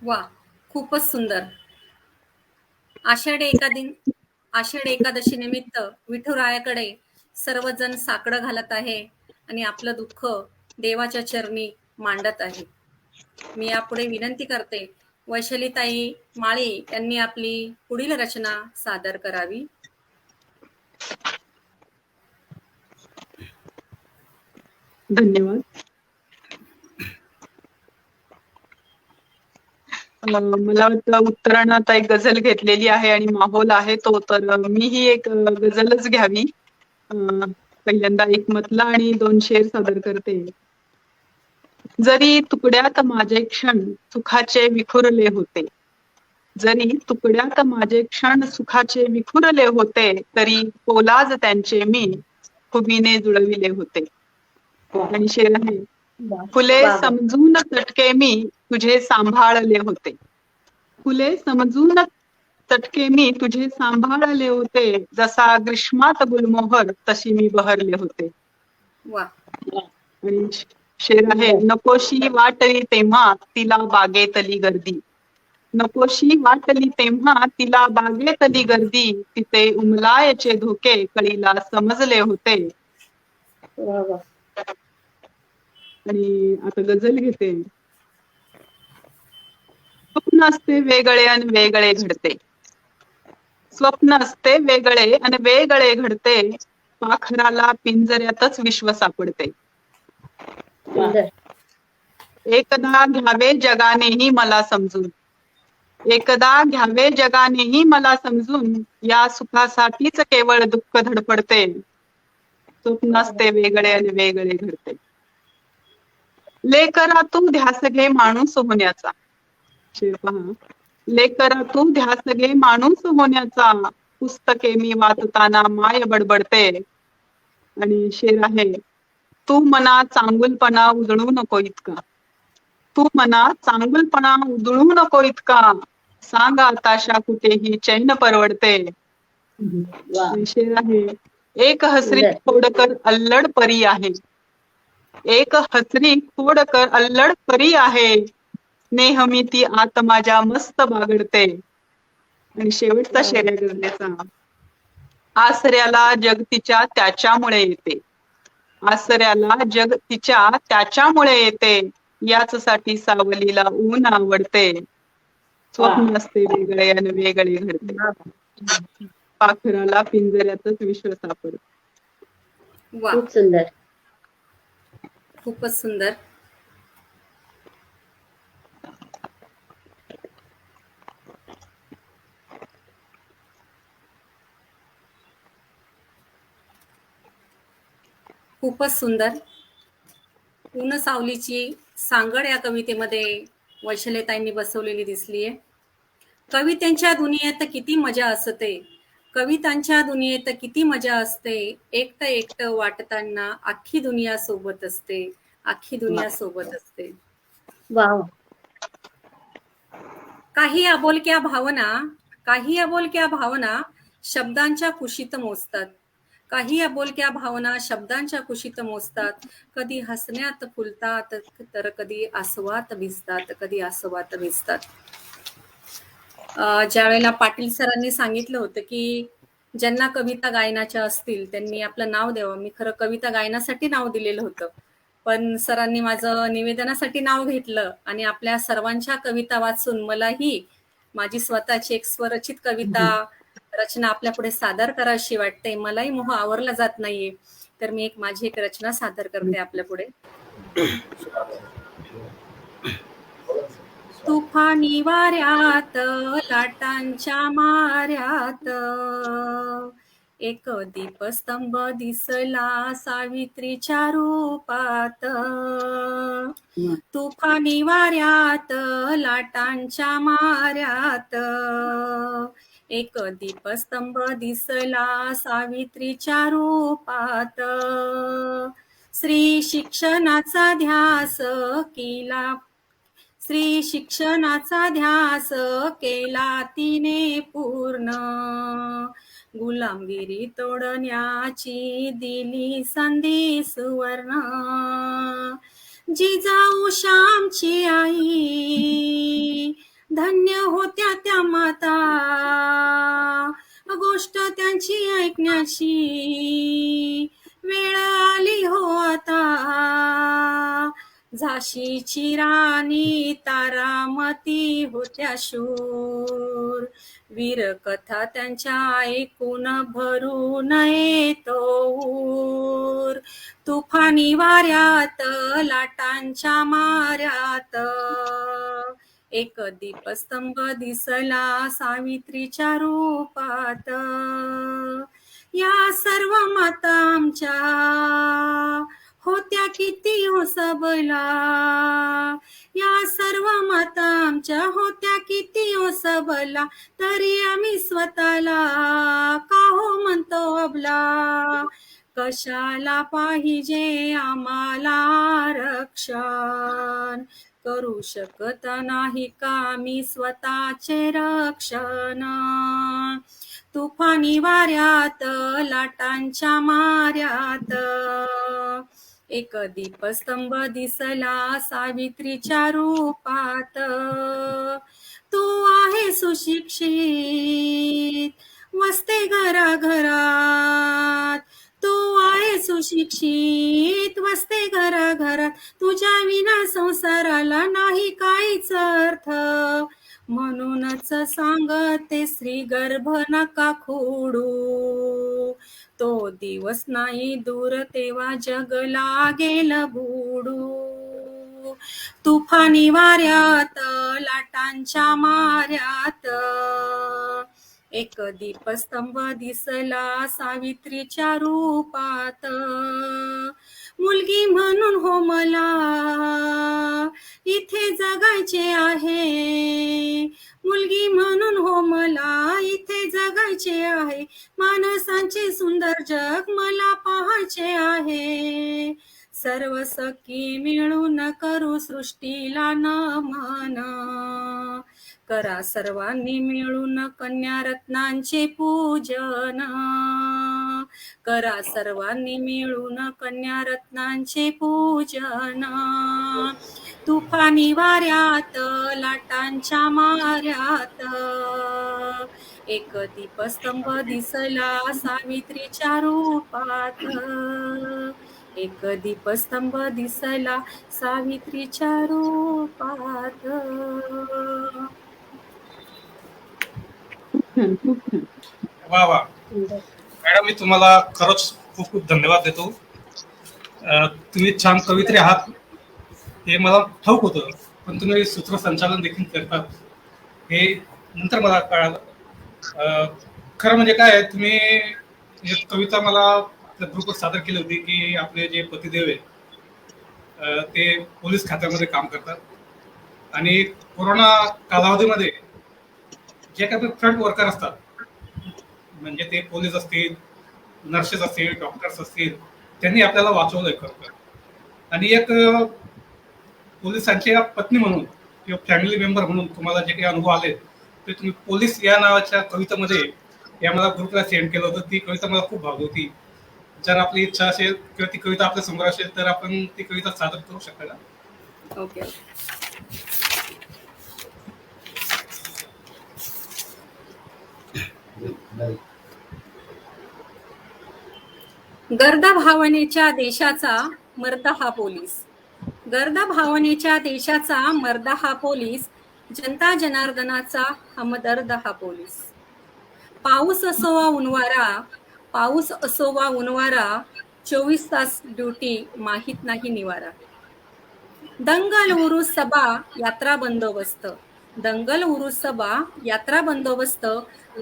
[SPEAKER 5] वा, खूपच सुंदर. आषाढी एकादशी निमित्त विठुरायाकडे सर्वजण साकडं घालत आहे आणि आपलं दुःख देवाच्या चरणी मांडत आहे. मी यापुढे विनंती करते वैशालीताई माळी यांनी आपली पुढील रचना सादर करावी.
[SPEAKER 9] धन्यवाद. मला वाटतं उत्तरानं आता एक गझल घेतलेली आहे आणि माहोल आहे तो, तर मी ही एक गझलच घ्यावी. पहिल्यांदा एक मतला आणि 2 शेर सादर करते. जरी तुकड्यात माझे क्षण सुखाचे विखुरले होते, जरी तुकड्यात माझे क्षण सुखाचे विखुरले होते, तरी पोलाज त्यांचे मी खुबीने जुळविले होते. आणि शेर आहे. फुले समजून चटके मी तुझे सांभाळले होते, फुले समजून चटके मी तुझे सांभाळले होते. जसा ग्रीष्मात गुलमोहर तशी मी बहरले होते. आणि शेर आहे. नकोशी वाटली तेव्हा तिला बागेतली गर्दी, नकोशी वाटली तेव्हा तिला बागेतली गर्दी. तिथे उमलायचे धोके कळीला समजले होते. आणि आता गझल घेते. स्वप्न असते वेगळे आणि वेगळे घडते, स्वप्न असते वेगळे आणि वेगळे घडते. पाखराला पिंजऱ्यातच विश्व सापडते. एकदा घ्यावे जगानेही मला समजून, एकदा घ्यावे जगानेही मला समजून. या सुखासाठीच केवळ दुःख धडपडते. स्वप्न असते वेगळे आणि वेगळे घडते. लेकरा तू ध्यास घे माणूस होण्याचा, शेर पहा. लेकरा तू ध्यास घे माणूस होण्याचा. पुस्तके मी वाचताना माय बडबडते. आणि शेर आहे. तू मना चांगुलपणा उधळू नको इतका, तू मना चांगुलपणा उधळू नको इतका, सांग आताशा कुठेही चैन परवडते.
[SPEAKER 6] वा.
[SPEAKER 9] विषय आहे, एक हसरी
[SPEAKER 6] सुंदर.
[SPEAKER 9] खोडकर अल्लड परी आहे, एक हसरी खोडकर अल्लड परी आहे, नेहमी ती आत माझ्या मस्त बागडते. आणि शेवटचा शेर आहे गझलेचा, आसऱ्याला जग तिच्या त्याच्यामुळे येते, आसऱ्याला जग तिच्या त्याच्यामुळे येते, याचसाठी सावलीला ऊन आवडते. स्वप्न असते वेगळे आणि वेगळे घडते, पाखराला पिंजऱ्यातच विश्व सापडते.
[SPEAKER 5] वा,
[SPEAKER 6] खूप सुंदर.
[SPEAKER 5] खूपच सुंदर. खूपच सुंदर. ऊन सावलीची सांगड या कवितेमध्ये वैशालीताईंनी बसवलेली दिसलीये. कवितेच्या दुनियेत किती मजा असते, कवितांच्या दुनियेत किती मजा असते, एकटं वाटताना अख्खी दुनिया सोबत असते, अख्खी दुनिया सोबत असते.
[SPEAKER 6] वाव.
[SPEAKER 5] काही अबोलक्या भावना शब्दांच्या कुशीत मोजतात, काही अबोलक्या भावना शब्दांच्या कुशीत मोजतात, कधी हसण्यात फुलतात तर कधी आसवात भिजतात, कधी आसवात भिजतात. ज्या वेळेला पाटील सरांनी सांगितलं होतं की ज्यांना कविता गायनाच्या असतील त्यांनी आपलं नाव द्यावं, मी खरं कविता गायनासाठी नाव दिलेलं होतं, पण सरांनी माझं निवेदनासाठी नाव घेतलं आणि आपल्या सर्वांच्या कविता वाचून मलाही माझी स्वतःची एक स्वरचित कविता रचना आपल्या पुढे सादर करावीशी वाटते. मलाही मोह आवरला जात नाहीये, तर मी माझी एक रचना सादर करते आपल्या पुढे. तुफानी वाऱ्यात लाटांच्या माऱ्यात एक दीपस्तंभ दिसला सावित्रीच्या रूपात, तुफानी वाऱ्यात लाटांच्या माऱ्यात एक दीपस्तंभ दिसला सावित्रीच्या रूपात, स्त्री शिक्षणाचा ध्यास केला, स्त्री शिक्षणाचा ध्यास केला तिने पूर्ण, गुलामगिरी तोडण्याची दिली संधी सुवर्ण, जिजाऊ श्यामची आई धन्य होत्या त्या माता, गोष्ट त्यांची ऐकण्याची वेळ आली हो आता, झाशीची राणी तारामती होत्या शूर, वीर कथा त्यांच्या ऐकून भरू नये तो ऊर, तुफानी वाऱ्यात लाटांच्या माऱ्यात एक दीपस्तंभ दिसला सावित्रीच्या रूपात, या सर्व माता आमच्या होत्या किती हो सबला, या सर्व माता आमच्या होत्या किती हो सबला, तरी आम्ही स्वतःला का हो म्हणतो अबला, कशाला पाहिजे आम्हाला आरक्षण, करू शकत नाही का मी स्वतःचे रक्षण, तुफानी वाऱ्यात लाटांच्या माऱ्यात एक दीपस्तंभ दिसला सावित्रीच्या रूपात, तू आहे सुशिक्षित वसते घराघरात, तू आहे सुशिक्षित वसते घराघरात, तुझ्या विना संसाराला नाही काहीच अर्थ, म्हणूनच सांगते स्त्री गर्भ नका खोडू, तो दिवस नाही दूर तेव्हा जग लागेल बुडू, तुफानी वाऱ्यात लाटांच्या माऱ्यात एक दीपस्तंभ दिसला सावित्रीच्या रूपात, मुलगी म्हणून हो मला इथे जगायचे आहे, मुलगी म्हणून हो मला इथे जगायचे आहे, माणसांचे सुंदर जग मला पाहायचे आहे, सर्व सखी मिळून करू सृष्टीला नमन, करा सर्वांनी मिळून कन्या रत्नांचे पूजन, करा सर्वांनी मिळून कन्या रत्नांचे पूजन. तुफानी वाऱ्यात लाटांच्या माऱ्यात एक दीपस्तंभ दिसला सावित्रीच्या रूपात, एक दीपस्तंभ दिसला सावित्रीच्या रूपात.
[SPEAKER 3] वा वा मॅडम, मी तुम्हाला खरंच खूप खूप धन्यवाद देतो. तुम्ही छान कवयित्री आहात हे मला ठाऊक होतं, पण तुम्ही सूत्रसंचालन देखील करतात हे नंतर मला कळालं. खरं म्हणजे काय, तुम्ही एक कविता मला ग्रुपवर सादर केली होती की आपले जे पतिदेव आहे ते पोलीस खात्यामध्ये काम करतात आणि कोरोना कालावधीमध्ये जे काही फ्रंट वर्कर असतात, म्हणजे ते पोलीस असतील, नर्सेस असतील, डॉक्टर्स असतील, त्यांनी आपल्याला वाचवलंय खरं. आणि एक पोलिसांच्या पत्नी म्हणून किंवा फॅमिली मेंबर म्हणून तुम्हाला जे काही अनुभव आले ते तुम्ही पोलीस या नावाच्या कवितेमध्ये या मला ग्रुपला सेंड केलं होतं. ती कविता मला खूप भावली होती. जर आपली इच्छा असेल किंवा ती कविता आपल्या समोर असेल तर आपण ती कविता सादर करू शकता का?
[SPEAKER 5] ओके. गर्द भावनेच्या देशाचा मर्द हा पोलीस, गर्द भावनेच्या देशाचा मर्द हा पोलीस, जनता जनार्दनाचा हमदर्द हा पोलीस. पाऊस असो वा उन्हाळा, पाऊस असो वा उन्हाळा, 24 तास ड्युटी माहीत नाही निवारा. दंगल उरूस सभा यात्रा बंदोबस्त, दंगल उरूस सभा यात्रा बंदोबस्त,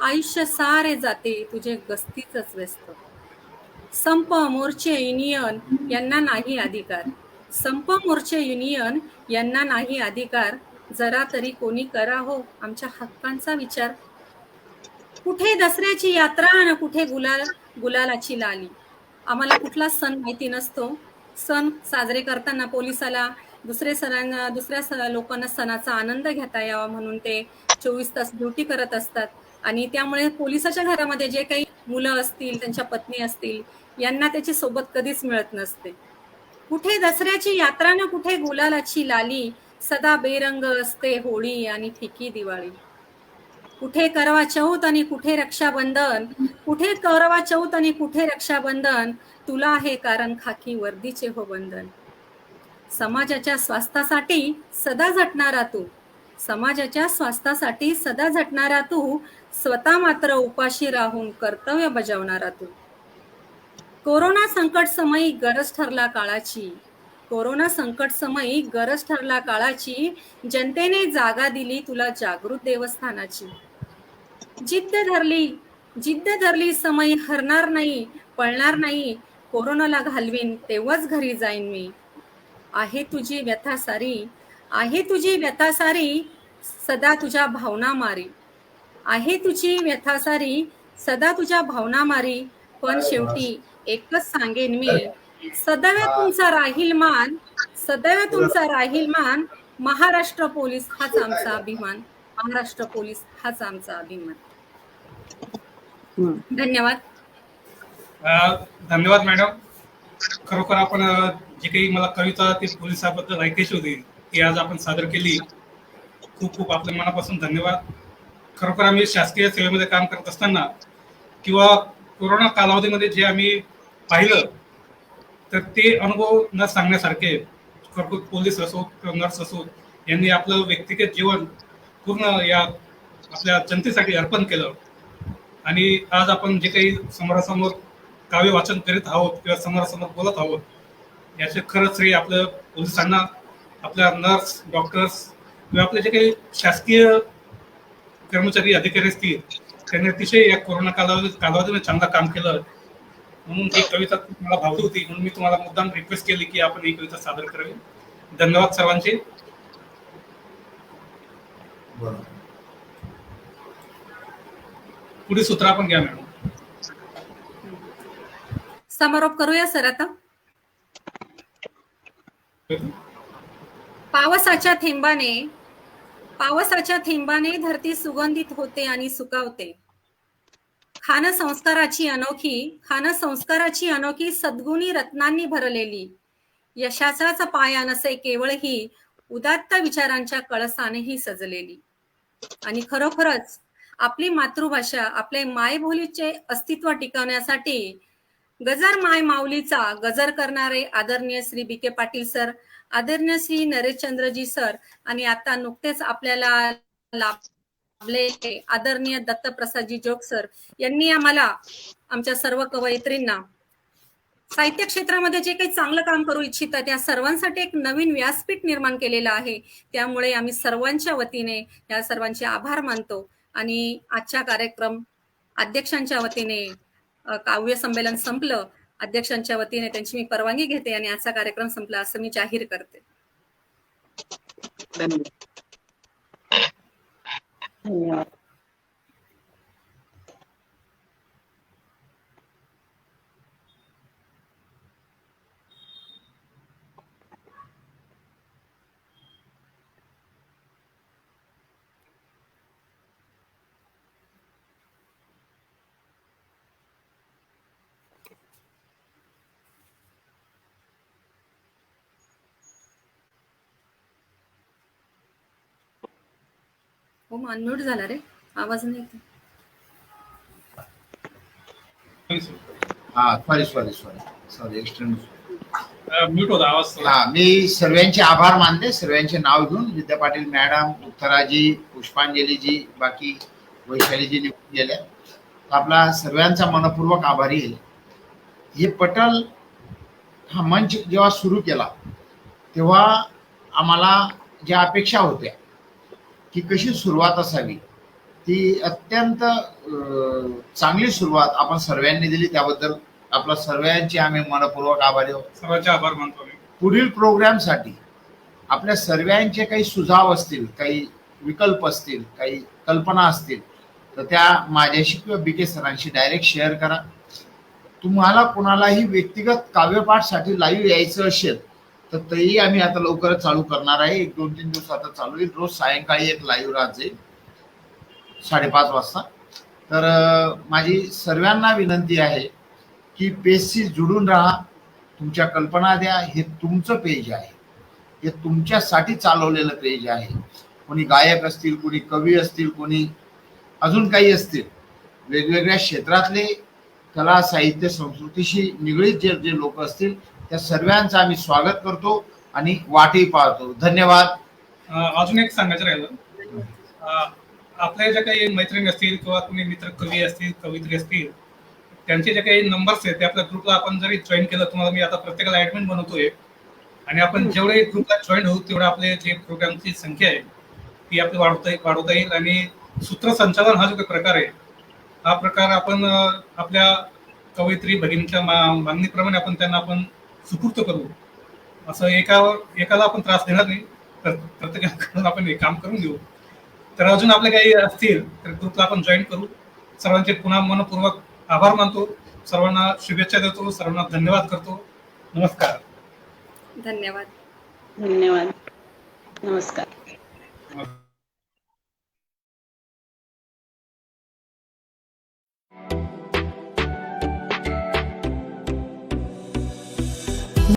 [SPEAKER 5] आयुष्य सारे जाते तुझे गस्तीच व्यस्त. संप मोर्चे युनियन यांना नाही अधिकार, संप मोर्चे युनियन यांना नाही अधिकार, जरा तरी कोणी करा हो आमच्या हक्कांचा विचार. कुठे दसऱ्याची यात्रा आणि कुठे गुलालाची लाली. आम्हाला कुठला सण माहिती नसतो. सण साजरे करताना पोलिसाला दुसऱ्या लोकांना सणाचा आनंद घेता यावा म्हणून ते 24 तास ड्युटी करत असतात. आणि त्यामुळे पोलिसाच्या घरामध्ये जे काही मुलं असतील, त्यांच्या पत्नी असतील, यांना त्याची सोबत कधीच मिळत नसते. कुठे दसऱ्याची यात्रा ना कुठे गुलालाची लाली, सदा बेरंग असते होळी आणि फिकी दिवाळी. कुठे करवा चौथ आणि कुठे रक्षाबंधन, कुठे करवा चौथ आणि कुठे रक्षाबंधन, तुला आहे कारण खाकी वर्दीचे हो बंधन. समाजाच्या स्वास्थ्यासाठी सदा झटणारा तू, समाजाच्या स्वास्थ्यासाठी सदा झटणारा तू, स्वतः मात्र उपाशी राहून कर्तव्य बजावणारा तू. कोरोना संकट समयी गरज ठरला काळाची, कोरोना संकट समयी गरज ठरला काळाची, जनतेने जागा दिली तुला जागृत देवस्थानाची. जिद्द धरली समयी हरणार नाही, पळणार नाही, कोरोनाला घालवीन तेव्हाच घरी जाईन मी. आहे तुझी व्यथा सारी, आहे तुझी व्यथा सारी, सदा तुझ्या भावना मारी. आहे तुझी व्यथा सारी, सदा तुझ्या भावना मारी, पण शेवटी एकच सांगेन मी, सदैव तुमचा राहील मान, सदैव तुमचा राहील मान, महाराष्ट्र पोलीस हाच आमचा अभिमान, महाराष्ट्र पोलीस हाच आमचा अभिमान. धन्यवाद.
[SPEAKER 3] धन्यवाद मॅडम. खरोखर आपण जी काही मला कविता ती पोलिसाबद्दल ऐकायची होती ती आज आपण सादर केली. खूप खूप आपल्या मनापासून धन्यवाद. खरोखर आम्ही शासकीय सेवेमध्ये काम करत असताना किंवा कोरोना कालावधीमध्ये जे आम्ही पाहिलं तर ते अनुभव न सांगण्यासारखे. खरोखर पोलीस असो किंवा नर्स असो यांनी आपलं व्यक्तिगत जीवन पूर्ण या आपल्या जनतेसाठी अर्पण केलं. आणि आज आपण जे काही समोरासमोर काव्य वाचन करीत आहोत किंवा समोरासमोर बोलत आहोत याचे खरंच श्रेय आपलं पोलिसांना, आपल्या नर्स, डॉक्टर्स किंवा आपले जे काही शासकीय कर्मचारी अधिकारी असतील त्यांनी अतिशय या कोरोना कालावधीमध्ये चांगलं काम केलं. म्हणून ही कविता मला भावली होती, म्हणून मी तुम्हाला मुद्दाम रिक्वेस्ट केली की आपण ही कविता सादर करावी. धन्यवाद सर्वांचे. पुढे सूत्र आपण घ्या मॅडम.
[SPEAKER 5] समारोप करूया सर आता. पावसाच्या थेंबाने धरती सुगंधित होते आणि सुकावते. खान संस्काराची अनोखी सद्गुणी रत्नांनी भरलेली, यशाचाच पाया नसे केवळ ही उदात्त विचारांच्या कळसानेही सजलेली. आणि खरोखरच आपली मातृभाषा, आपले मायबोलीचे अस्तित्व टिकवण्यासाठी गजर माय माऊलीचा गजर करणारे आदरणीय श्री बी.के. पाटील सर, आदरणीय श्री नरेशचंद्रजी सर आणि आता नुकतेच आपल्याला लाभले आदरणीय दत्तप्रसादजी जोग सर यांनी आम्हाला, आमच्या सर्व कवयित्रींना साहित्य क्षेत्रामध्ये जे काही चांगलं काम करू इच्छितात त्या सर्वांसाठी एक नवीन व्यासपीठ निर्माण केलेलं आहे. त्यामुळे आम्ही सर्वांच्या वतीने या सर्वांचे आभार मानतो आणि आजच्या कार्यक्रम अध्यक्षांच्या वतीने काव्य संमेलन संपलं. अध्यक्षांच्या वतीने त्यांची मी परवानगी घेते आणि आजचा कार्यक्रम संपला असं मी जाहीर करते.
[SPEAKER 6] धन्यवाद.
[SPEAKER 5] हो, अनम्यूट झाला रे, आवाज नाही येत.
[SPEAKER 2] सॉरी एक्सटेंड
[SPEAKER 3] म्यूट होता आवाज.
[SPEAKER 2] मी सर्वांचे आभार मानते. सर्वांचे नाव घेऊन विद्या पाटील मॅडम, उत्तराजी, पुष्पांजलीजी, बाकी वैशालीजी निघून गेल्या. आपला सर्वांचा मनपूर्वक आभारी आहे. हे पटल हा मंच जेव्हा सुरू केला तेव्हा आम्हाला ज्या अपेक्षा होत्या की कशी सुरुवात असावी, ती अत्यंत चांगली सुरुवात आपण सर्वांनी दिली. त्याबद्दल आपल्या सर्वांचे आम्ही मनपूर्वक आभारी आहोत.
[SPEAKER 3] सर्वांचे आभार मानतो.
[SPEAKER 2] पुढील प्रोग्रामसाठी आपल्या सर्वांचे काही सुझाव असतील, काही विकल्प असतील, काही कल्पना असतील तर त्या माझ्याशी किंवा बी.के. सरांशी डायरेक्ट शेअर करा. तुम्हाला कोणालाही व्यक्तिगत काव्यपाठसाठी लाईव्ह यायचं असेल तर तेही आम्ही आता लवकरच चालू करणार आहे. 1-2-3 दिवसात चालू होईल. रोज सायंकाळी एक लाईव्ह राहत जाईल 5:30 वाजता. तर माझी सर्वांना विनंती आहे की पेजशी जुडून राहा, तुमच्या कल्पना द्या. हे तुमचं पेज आहे, हे तुमच्यासाठी चालवलेलं पेज आहे. कोणी गायक असतील, कोणी कवी असतील, कोणी अजून काही असतील, वेगवेगळ्या क्षेत्रातले कला साहित्य संस्कृतीशी निगडीत जे लोक असतील त्या सर्वांचं आम्ही स्वागत करतो आणि वाटही पाहतो. धन्यवाद.
[SPEAKER 3] अजून एक सांगायचं राहिलं, आपल्या ज्या काही मैत्रिणी असतील किंवा कोणी मित्र कवी असतील, कवयित्री असतील, त्यांचे जे काही नंबर्स आहेत ते आपल्या ग्रुपला आपण जरी जॉईन केलं, तुम्हाला मी आता प्रत्येकाला ऍडमिन बनवतोय आणि आपण जेवढे ग्रुपला जॉईन होऊ तेवढं आपले जे प्रोग्रामची संख्या आहे ती आपली वाढवता येईल. आणि सूत्रसंचालन हा जो काही प्रकार आहे, हा प्रकार आपण आपल्या कवयित्री भगिनीच्या मागणीप्रमाणे आपण त्यांना आपण सुपूर्त करू. असं एकाला आपण त्रास देणार नाही, प्रत्येकाकडून आपण हे काम करून घेऊ. तर अजून आपले काही असतील तर ग्रुपला आपण जॉईन करू. सर्वांचे पुन्हा मनपूर्वक आभार मानतो. सर्वांना शुभेच्छा देतो. सर्वांना धन्यवाद करतो. नमस्कार.
[SPEAKER 5] धन्यवाद.
[SPEAKER 6] धन्यवाद. नमस्कार.